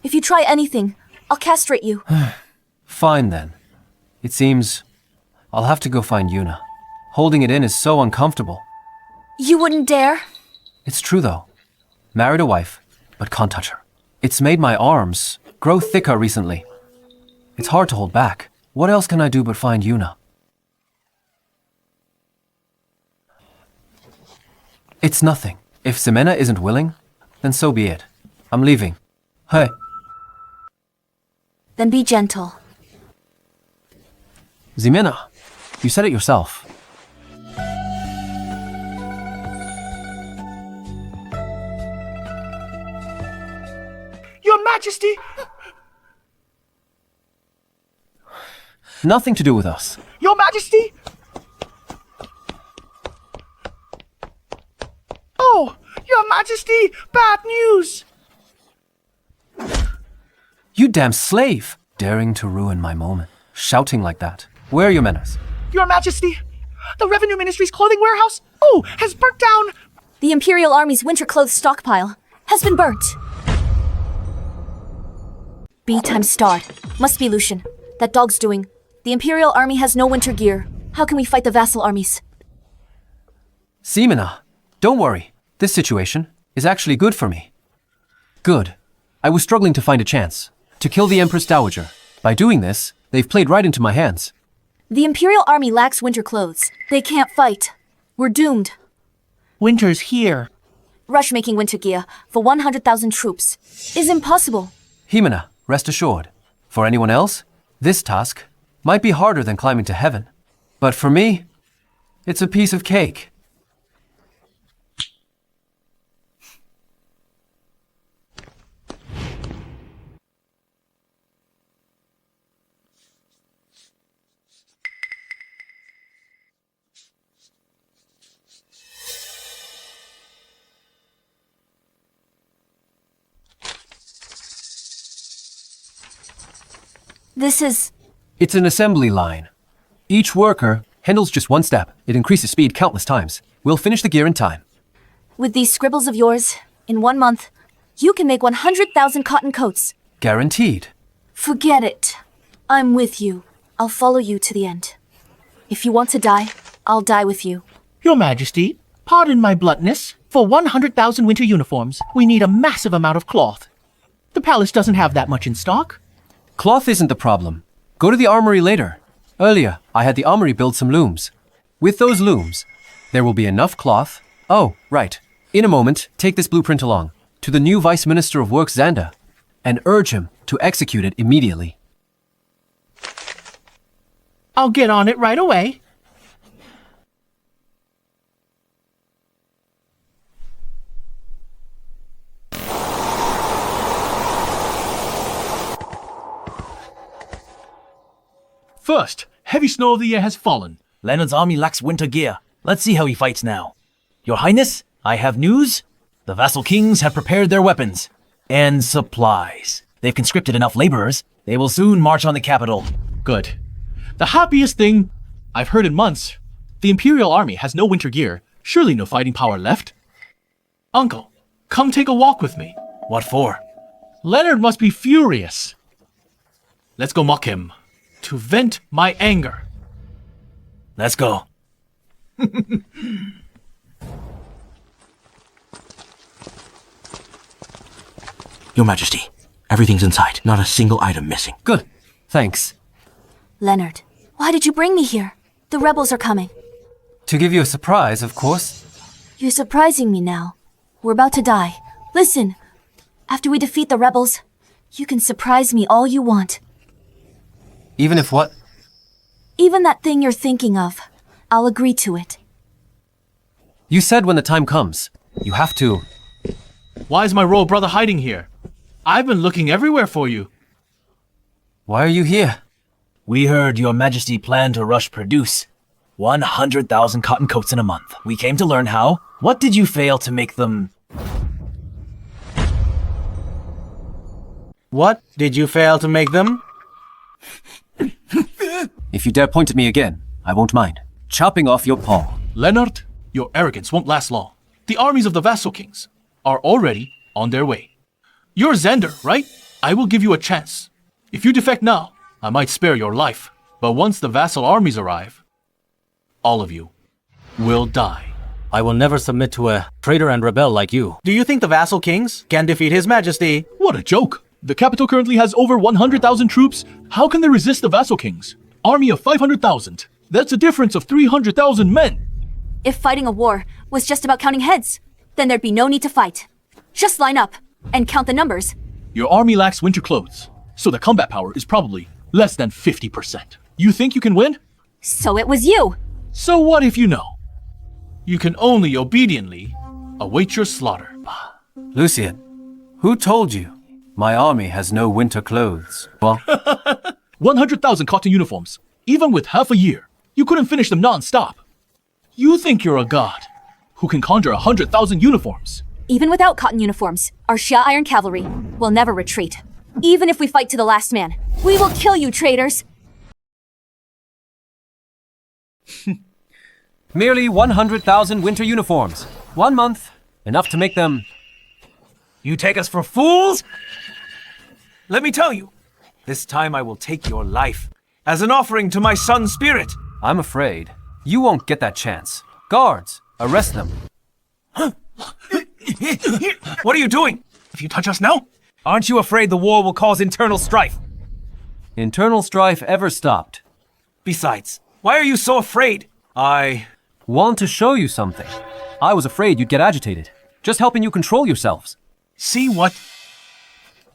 If you try anything, I'll castrate you. Fine then. It seems I'll have to go find Yuna. Holding it in is so uncomfortable. You wouldn't dare? It's true though. Married a wife, but can't touch her. It's made my arms grow thicker recently. It's hard to hold back. What else can I do but find Yuna? It's nothing. If Ximena isn't willing, then so be it. I'm leaving. Hey. Then be gentle. Ximena, you said it yourself. Your Majesty! Nothing to do with us. Your Majesty! Oh, Your Majesty! Bad news! You damn slave! Daring to ruin my moment. Shouting like that. Where are your manners? Your Majesty! The Revenue Ministry's clothing warehouse, has burnt down! The Imperial Army's winter clothes stockpile has been burnt. B times starred. Must be Lucian. That dog's doing. The Imperial Army has no winter gear. How can we fight the vassal armies? Ximena, don't worry. This situation is actually good for me. Good. I was struggling to find a chance to kill the Empress Dowager. By doing this, they've played right into my hands. The Imperial Army lacks winter clothes. They can't fight. We're doomed. Winter's here. Rush making winter gear for 100,000 troops is impossible. Ximena, rest assured. For anyone else, this task might be harder than climbing to heaven. But for me, it's a piece of cake. This is... It's an assembly line. Each worker handles just one step. It increases speed countless times. We'll finish the gear in time. With these scribbles of yours, in 1 month, you can make 100,000 cotton coats. Guaranteed. Forget it. I'm with you. I'll follow you to the end. If you want to die, I'll die with you. Your Majesty, pardon my bluntness. For 100,000 winter uniforms, we need a massive amount of cloth. The palace doesn't have that much in stock. Cloth isn't the problem. Go to the armory later. Earlier, I had the armory build some looms. With those looms, there will be enough cloth. Oh, right. In a moment, take this blueprint along to the new Vice Minister of Works, Xander, and urge him to execute it immediately. I'll get on it right away. First, heavy snow of the year has fallen. Leonard's army lacks winter gear. Let's see how he fights now. Your Highness, I have news. The vassal kings have prepared their weapons and supplies. They've conscripted enough laborers. They will soon march on the capital. Good. The happiest thing I've heard in months. The Imperial army has no winter gear. Surely no fighting power left. Uncle, come take a walk with me. What for? Leonard must be furious. Let's go mock him. To vent my anger. Let's go. Your Majesty, everything's inside. Not a single item missing. Good. Thanks. Leonard, why did you bring me here? The rebels are coming. To give you a surprise, of course. You're surprising me now. We're about to die. Listen, after we defeat the rebels, you can surprise me all you want. Even if what? Even that thing you're thinking of. I'll agree to it. You said when the time comes. You have to. Why is my royal brother hiding here? I've been looking everywhere for you. Why are you here? We heard your Majesty planned to rush produce 100,000 cotton coats in a month. We came to learn how. What did you fail to make them? What did you fail to make them? If you dare point at me again, I won't mind. Chopping off your paw. Leonard, your arrogance won't last long. The armies of the vassal kings are already on their way. You're Xander, right? I will give you a chance. If you defect now, I might spare your life. But once the vassal armies arrive, all of you will die. I will never submit to a traitor and rebel like you. Do you think the vassal kings can defeat His Majesty? What a joke. The capital currently has over 100,000 troops. How can they resist the vassal kings? Army of 500,000. That's a difference of 300,000 men. If fighting a war was just about counting heads, then there'd be no need to fight. Just line up and count the numbers. Your army lacks winter clothes, so the combat power is probably less than 50%. You think you can win? So it was you. So what if you know? You can only obediently await your slaughter. Lucian, who told you? My army has no winter clothes. Well, 100,000 cotton uniforms. Even with half a year, you couldn't finish them non-stop. You think you're a god who can conjure 100,000 uniforms. Even without cotton uniforms, our Shia Iron Cavalry will never retreat. Even if we fight to the last man, we will kill you, traitors. merely 100,000 winter uniforms. 1 month, enough to make them... You take us for fools? Let me tell you, this time I will take your life as an offering to my son's spirit. I'm afraid you won't get that chance. Guards, arrest them. What are you doing? If you touch us now, aren't you afraid the war will cause internal strife? Internal strife ever stopped? Besides, why are you so afraid? I want to show you something. I was afraid you'd get agitated. Just helping you control yourselves. See what?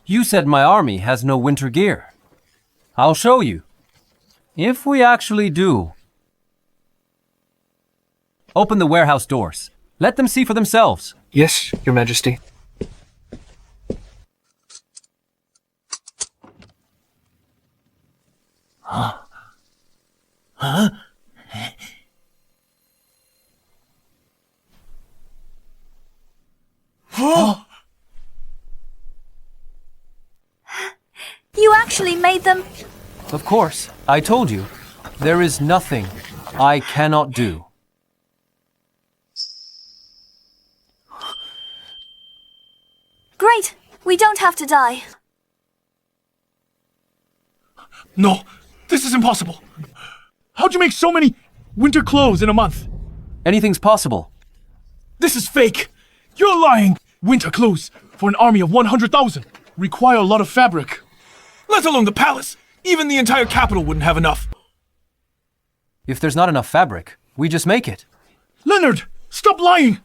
You said my army has no winter gear. I'll show you. If we actually do. Open the warehouse doors. Let them see for themselves. Yes, Your Majesty. Huh? Huh? You actually made them? Of course. I told you. There is nothing I cannot do. Great. We don't have to die. No, this is impossible. How'd you make so many winter clothes in a month? Anything's possible. This is fake. You're lying. Winter clothes for an army of 100,000 require a lot of fabric. Let alone the palace. Even the entire capital wouldn't have enough. If there's not enough fabric, we just make it. Leonard, stop lying.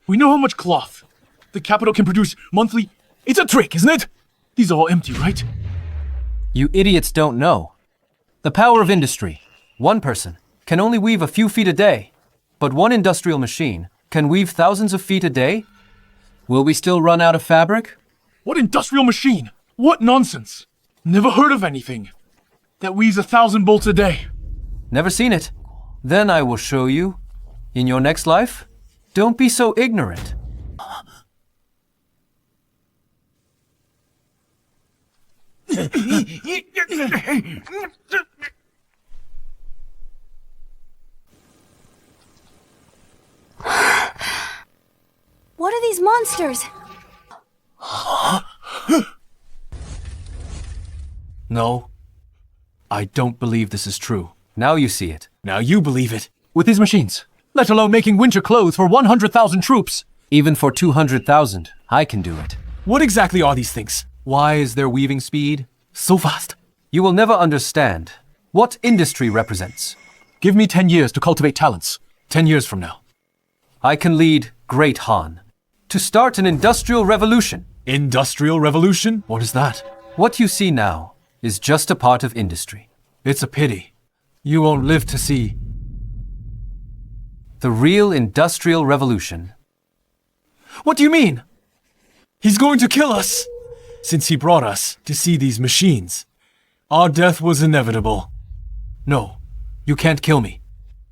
We know how much cloth the capital can produce monthly. It's a trick, isn't it? These are all empty, right? You idiots don't know. The power of industry. One person can only weave a few feet a day, but one industrial machine can weave thousands of feet a day. Will we still run out of fabric? What industrial machine? What nonsense. Never heard of anything that weaves 1,000 bolts a day. Never seen it. Then I will show you. In your next life, don't be so ignorant. What are these monsters? No, I don't believe this is true. Now you see it. Now you believe it. With these machines, let alone making winter clothes for 100,000 troops. Even for 200,000, I can do it. What exactly are these things? Why is their weaving speed So fast. You will never understand what industry represents. Give me 10 years to cultivate talents. 10 years from now. I can lead Great Han to start an industrial revolution. Industrial revolution? What is that? What you see now is just a part of industry. It's a pity. You won't live to see the real industrial revolution. What do you mean? He's going to kill us! Since he brought us to see these machines, our death was inevitable. No, you can't kill me.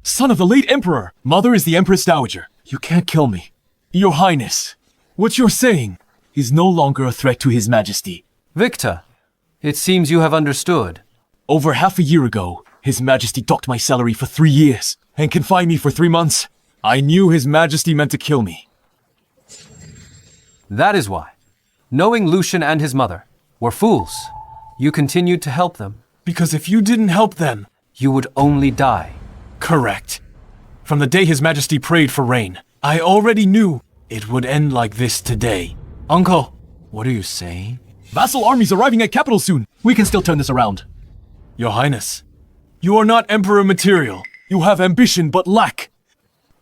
Son of the late Emperor, mother is the Empress Dowager. You can't kill me. Your Highness, what you're saying is no longer a threat to His Majesty. Victor, it seems you have understood. Over half a year ago, His Majesty docked my salary for 3 years and confined me for 3 months. I knew His Majesty meant to kill me. That is why, knowing Lucian and his mother were fools, you continued to help them. Because if you didn't help them, you would only die. Correct. From the day His Majesty prayed for rain, I already knew it would end like this today. Uncle, what are you saying? Vassal armies arriving at capital soon. We can still turn this around. Your Highness, you are not Emperor material. You have ambition but lack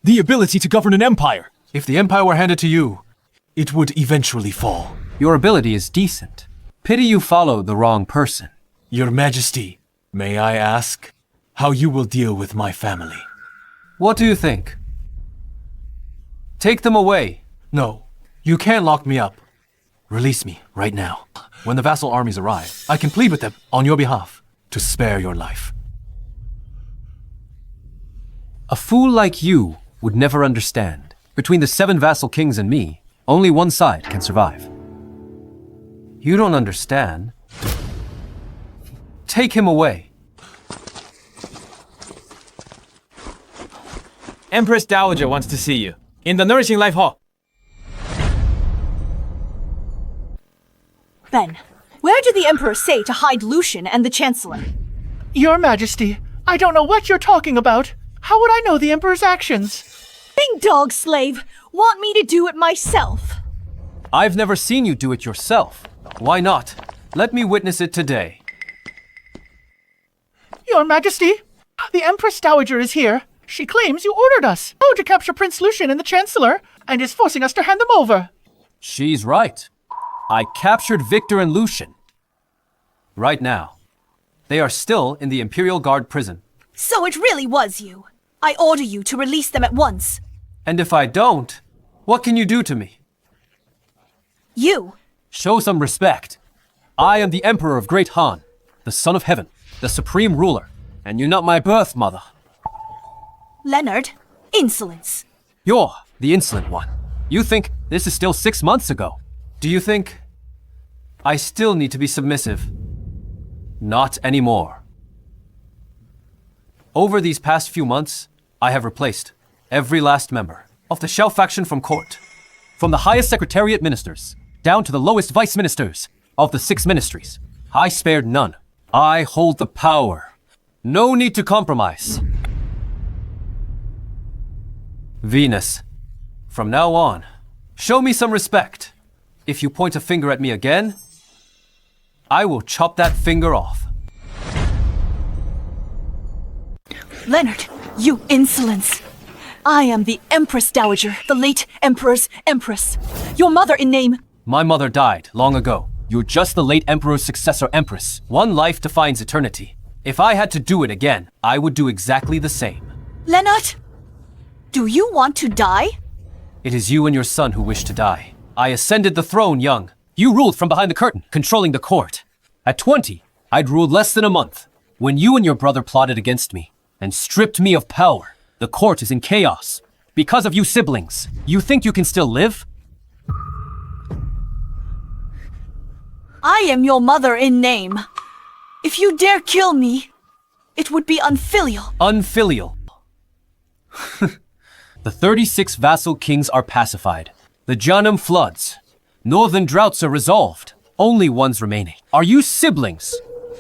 the ability to govern an empire. If the empire were handed to you, it would eventually fall. Your ability is decent. Pity you followed the wrong person. Your Majesty, may I ask how you will deal with my family? What do you think? Take them away. No, you can't lock me up. Release me right now. When the vassal armies arrive, I can plead with them on your behalf to spare your life. A fool like you would never understand. Between the 7 vassal kings and me, only one side can survive. You don't understand. Take him away. Empress Dowager wants to see you. In the Nourishing Life Hall. Then, where did the Emperor say to hide Lucian and the Chancellor? Your Majesty, I don't know what you're talking about. How would I know the Emperor's actions? Big dog slave, want me to do it myself? I've never seen you do it yourself. Why not? Let me witness it today. Your Majesty, the Empress Dowager is here. She claims you ordered us to capture Prince Lucian and the Chancellor, and is forcing us to hand them over. She's right. I captured Victor and Lucian. Right now. They are still in the Imperial Guard prison. So it really was you. I order you to release them at once. And if I don't, what can you do to me? You. Show some respect. I am the Emperor of Great Han, the Son of Heaven, the Supreme Ruler, and you're not my birth mother. Leonard, insolence. You're the insolent one. You think this is still 6 months ago. Do you think I still need to be submissive? Not anymore. Over these past few months, I have replaced every last member of the Shell faction from court. From the highest Secretariat ministers, down to the lowest vice ministers of the 6 ministries. I spared none. I hold the power. No need to compromise. Venus, from now on, show me some respect. If you point a finger at me again, I will chop that finger off. Leonard, you insolence. I am the Empress Dowager, the late Emperor's Empress. Your mother in name. My mother died long ago. You're just the late Emperor's successor Empress. One life defines eternity. If I had to do it again, I would do exactly the same. Leonard, do you want to die? It is you and your son who wish to die. I ascended the throne young. You ruled from behind the curtain, controlling the court. At 20, I'd ruled less than a month. When you and your brother plotted against me, and stripped me of power. The court is in chaos. Because of you siblings, you think you can still live? I am your mother in name. If you dare kill me, it would be unfilial. Unfilial. The 36 vassal kings are pacified. The Janum floods. Northern droughts are resolved. Only one's remaining. Are you siblings?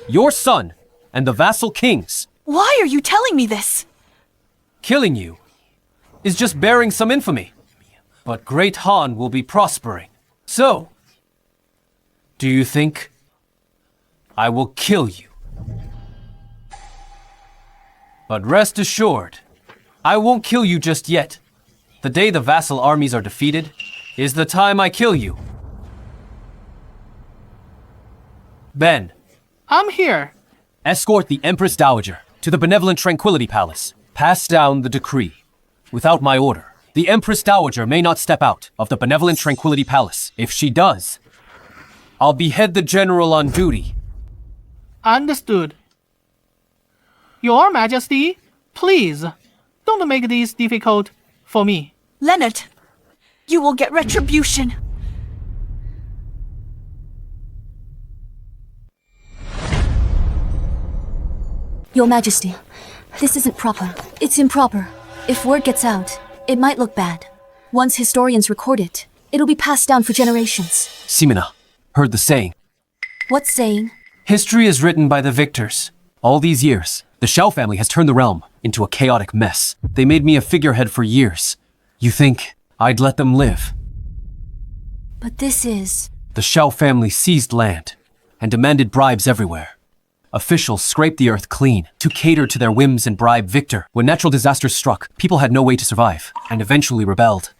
Your son and the vassal kings. Why are you telling me this? Killing you is just bearing some infamy. But Great Han will be prospering. So, do you think I will kill you? But rest assured, I won't kill you just yet. The day the vassal armies are defeated is the time I kill you. Ben. I'm here. Escort the Empress Dowager to the Benevolent Tranquility Palace. Pass down the decree. Without my order, the Empress Dowager may not step out of the Benevolent Tranquility Palace. If she does, I'll behead the general on duty. Understood. Your Majesty, please, don't make this difficult for me. Leonard, you will get retribution. Your Majesty, this isn't proper. It's improper. If word gets out, it might look bad. Once historians record it, it'll be passed down for generations. Simina, heard the saying. What saying? History is written by the victors. All these years, the Shao family has turned the realm into a chaotic mess. They made me a figurehead for years. You think I'd let them live? But this is... The Shao family seized land and demanded bribes everywhere. Officials scraped the earth clean to cater to their whims and bribe Victor. When natural disasters struck, people had no way to survive and eventually rebelled.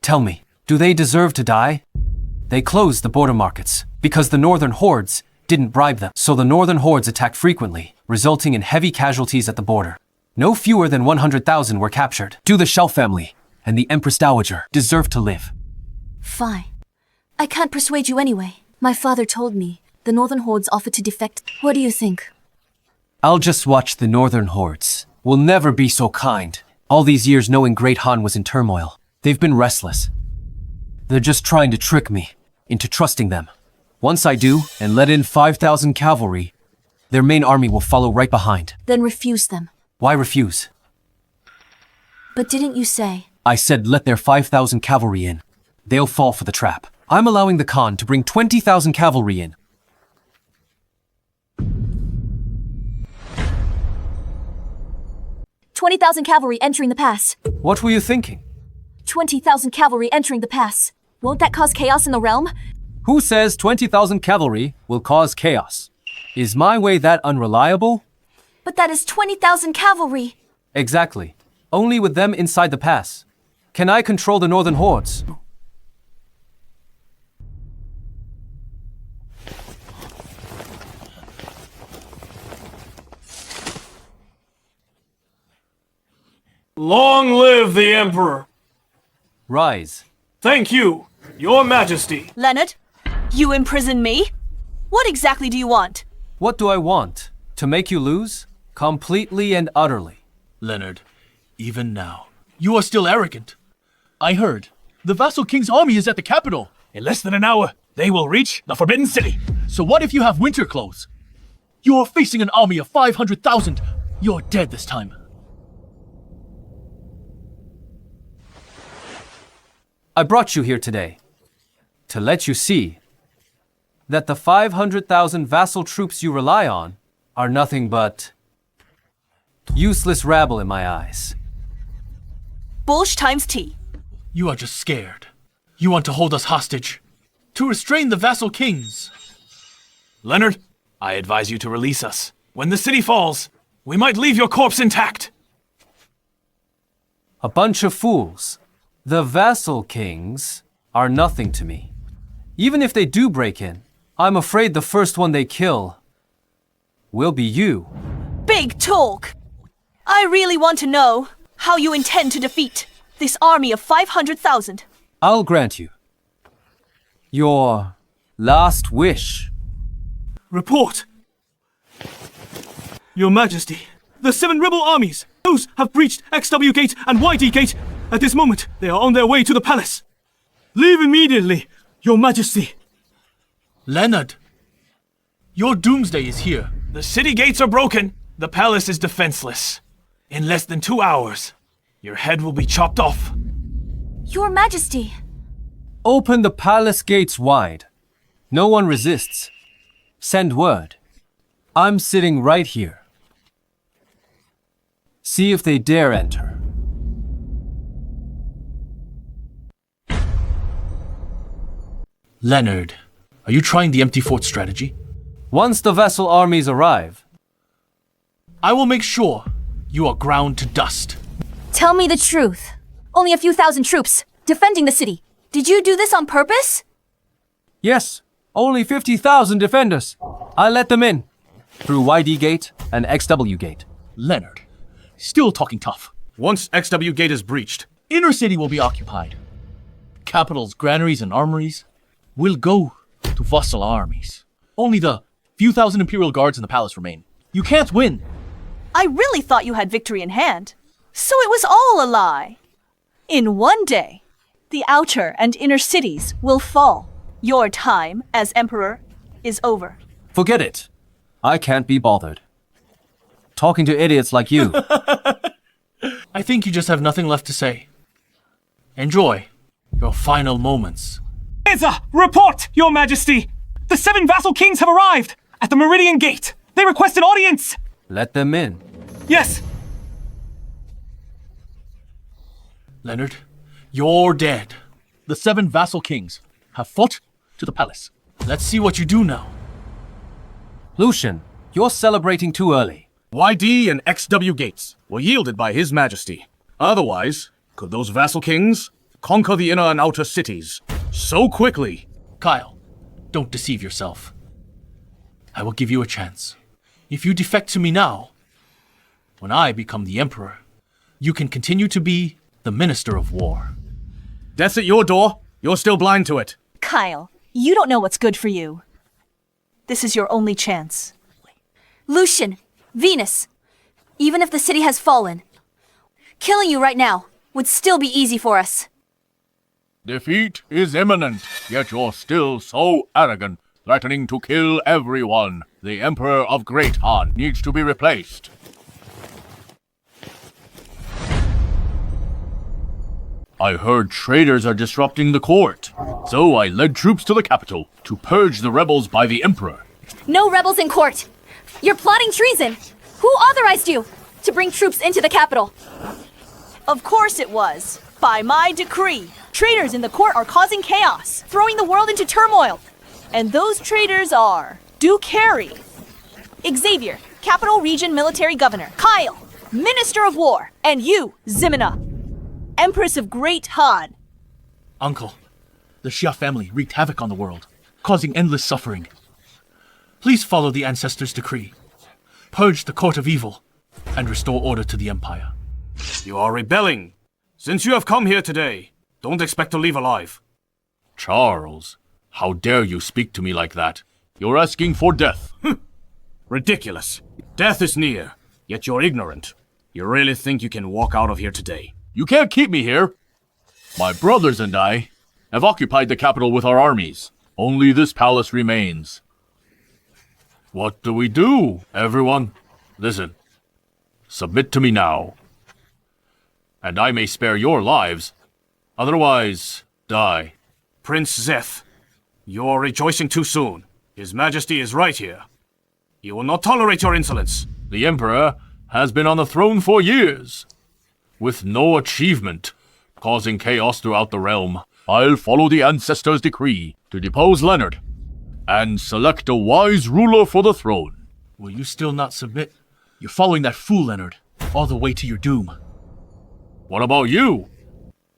Tell me, do they deserve to die? They closed the border markets because the northern hordes didn't bribe them. So the northern hordes attacked frequently, resulting in heavy casualties at the border. No fewer than 100,000 were captured. Do the Shao family and the Empress Dowager deserve to live? Fine. I can't persuade you anyway. My father told me the northern hordes offered to defect. What do you think? I'll just watch the northern hordes. Will never be so kind. All these years knowing Great Han was in turmoil. They've been restless. They're just trying to trick me into trusting them. Once I do, and let in 5,000 cavalry, their main army will follow right behind. Then refuse them. Why refuse? But didn't you say? I said let their 5,000 cavalry in. They'll fall for the trap. I'm allowing the Khan to bring 20,000 cavalry in. $20,000 cavalry entering the pass. What were you thinking? 20,000 cavalry entering the pass. Won't that cause chaos in the realm? Who says 20,000 cavalry will cause chaos? Is my way that unreliable? But that is 20,000 cavalry. Exactly. Only with them inside the pass. Can I control the northern hordes? Long live the Emperor! Rise. Thank you, Your Majesty. Leonard, you imprison me? What exactly do you want? What do I want? To make you lose? Completely and utterly. Leonard, even now, you are still arrogant. I heard the vassal king's army is at the capital. In less than an hour, they will reach the Forbidden City. So what if you have winter clothes? You are facing an army of 500,000. You're dead this time. I brought you here today to let you see that the 500,000 vassal troops you rely on are nothing but useless rabble in my eyes. Bullsh times T. You are just scared. You want to hold us hostage, to restrain the vassal kings. Leonard, I advise you to release us. When the city falls, we might leave your corpse intact. A bunch of fools. The vassal kings are nothing to me. Even if they do break in, I'm afraid the first one they kill will be you. Big talk! I really want to know how you intend to defeat this army of 500,000. I'll grant you your last wish. Report! Your Majesty, The 7 rebel armies! Those have breached XW Gate and YD Gate. At this moment, they are on their way to the palace. Leave immediately, Your Majesty. Leonard, your doomsday is here. The city gates are broken. The palace is defenseless. In less than 2 hours, your head will be chopped off. Your Majesty. Open the palace gates wide. No one resists. Send word. I'm sitting right here. See if they dare enter. Leonard, are you trying the empty fort strategy? Once the vassal armies arrive, I will make sure you are ground to dust. Tell me the truth. Only a few thousand troops, defending the city. Did you do this on purpose? yes, only 50,000 defenders. I let them in. Through YD Gate and XW Gate. Leonard, still talking tough. Once XW Gate is breached, Inner city will be occupied. Capital's granaries and armories will go to vassal armies. Only the few thousand Imperial guards in the palace remain. You can't win. I really thought you had victory in hand. So it was all a lie. In one day, the outer and inner cities will fall. Your time as emperor is over. Forget it. I can't be bothered. Talking to idiots like you. I think you just have nothing left to say. Enjoy your final moments. EDSA, report, Your Majesty! The 7 vassal kings have arrived at the Meridian Gate. They request an audience. Let them in. Yes. Leonard, you're dead. The 7 vassal kings have fought to the palace. Let's see what you do now. Lucian, you're celebrating too early. YD and XW Gates were yielded by His Majesty. Otherwise, could those vassal kings conquer the inner and outer cities so quickly? Kyle, don't deceive yourself. I will give you a chance. If you defect to me now, when I become the Emperor, you can continue to be the Minister of War. Death's at your door. You're still blind to it. Kyle, you don't know what's good for you. This is your only chance. Lucian, Venus, even if the city has fallen, killing you right now would still be easy for us. Defeat is imminent, yet you're still so arrogant, threatening to kill everyone. The Emperor of Great Han needs to be replaced. I heard traitors are disrupting the court, so I led troops to the capital to purge the rebels by the Emperor. No rebels in court! You're plotting treason! Who authorized you to bring troops into the capital? Of course it was. By my decree. Traitors in the court are causing chaos, throwing the world into turmoil. And those traitors are Duke Harry, Xavier, Capital Region Military Governor, Kyle, Minister of War, and you, Ximena, Empress of Great Han. Uncle, the Xia family wreaked havoc on the world, causing endless suffering. Please follow the ancestors' decree. Purge the court of evil and restore order to the empire. You are rebelling. Since you have come here today, don't expect to leave alive. Charles, how dare you speak to me like that? You're asking for death. Ridiculous. Death is near, yet you're ignorant. You really think you can walk out of here today? You can't keep me here. My brothers and I have occupied the capital with our armies. Only this palace remains. What do we do, everyone? Listen. Submit to me now. And I may spare your lives. Otherwise, die. Prince Zeth, you're rejoicing too soon. His Majesty is right here. He will not tolerate your insolence. The Emperor has been on the throne for years, with no achievement, causing chaos throughout the realm. I'll follow the ancestors' decree to depose Leonard and select a wise ruler for the throne. Will you still not submit? You're following that fool, Leonard, all the way to your doom. What about you?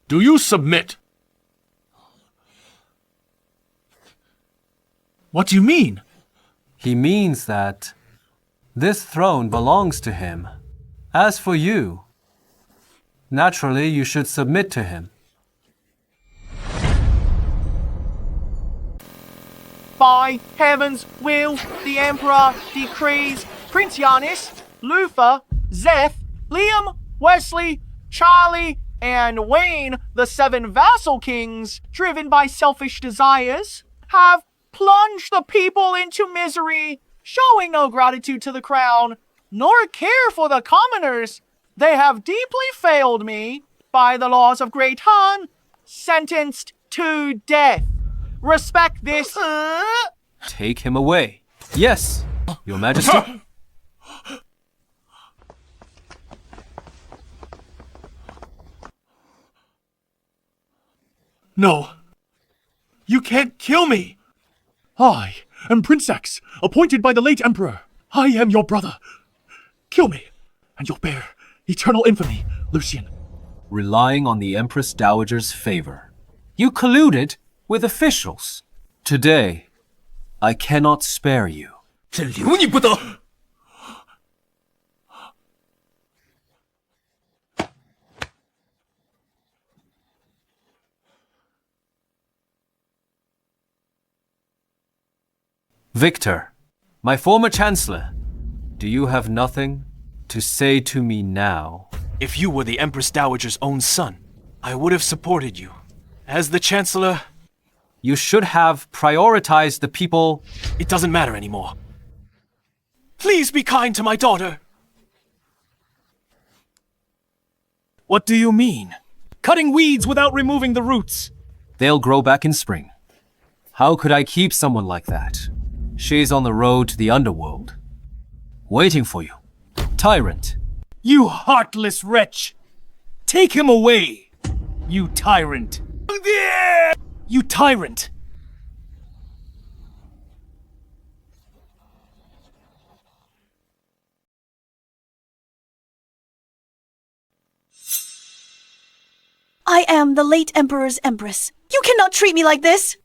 Do you submit? What do you mean? He means that this throne belongs to him. As for you, naturally you should submit to him. By heaven's will, the Emperor decrees Prince Yanis, Luther, Zeth, Liam, Wesley, Charlie, and Wayne, the 7 vassal kings, driven by selfish desires, have plunged the people into misery, showing no gratitude to the crown, nor care for the commoners. They have deeply failed me, by the laws of Great Han, sentenced to death. Respect this. Take him away. Yes, Your Majesty. No. You can't kill me. I am Prince X, appointed by the late Emperor. I am your brother. Kill me, and you'll bear eternal infamy, Lucian. Relying on the Empress Dowager's favor, you colluded with officials. Today, I cannot spare you. Victor, my former Chancellor, do you have nothing to say to me now? If you were the Empress Dowager's own son, I would have supported you. As the Chancellor... You should have prioritized the people. It doesn't matter anymore. Please be kind to my daughter. What do you mean? Cutting weeds without removing the roots. They'll grow back in spring. How could I keep someone like that? She's on the road to the underworld, waiting for you. Tyrant. You heartless wretch! Take him away, you tyrant! You tyrant! I am the late Emperor's Empress. You cannot treat me like this!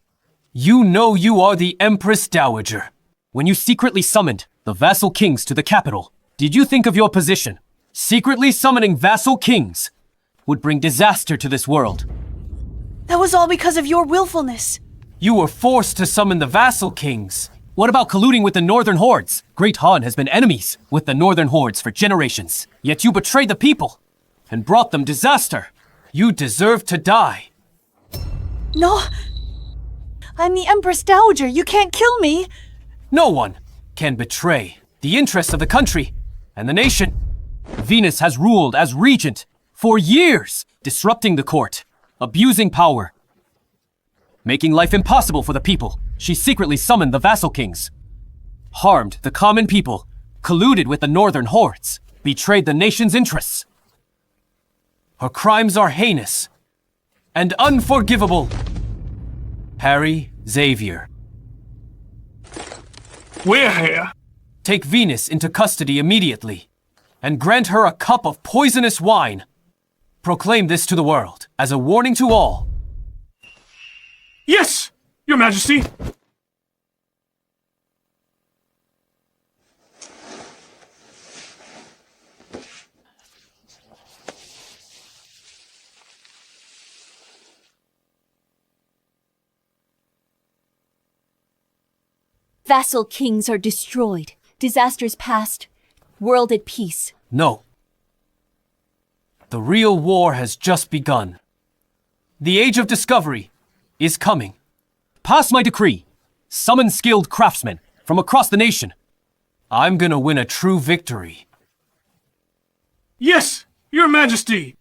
You know you are the Empress Dowager. When you secretly summoned the vassal kings to the capital, did you think of your position? Secretly summoning vassal kings would bring disaster to this world. That was all because of your willfulness. You were forced to summon the vassal kings. What about colluding with the Northern Hordes? Great Han has been enemies with the Northern Hordes for generations. Yet you betrayed the people and brought them disaster. You deserve to die. No. I'm the Empress Dowager. You can't kill me. No one can betray the interests of the country and the nation. Venus has ruled as regent for years, disrupting the court, abusing power, making life impossible for the people. She secretly summoned the vassal kings, harmed the common people, colluded with the Northern Hordes, betrayed the nation's interests. Her crimes are heinous and unforgivable. Harry Xavier. We're here. Take Venus into custody immediately and grant her a cup of poisonous wine. Proclaim this to the world as a warning to all. Yes, Your Majesty. Vassal kings are destroyed. Disasters past. World at peace. No. The real war has just begun. The age of discovery is coming. Pass my decree. Summon skilled craftsmen from across the nation. I'm gonna win a true victory. Yes, Your Majesty.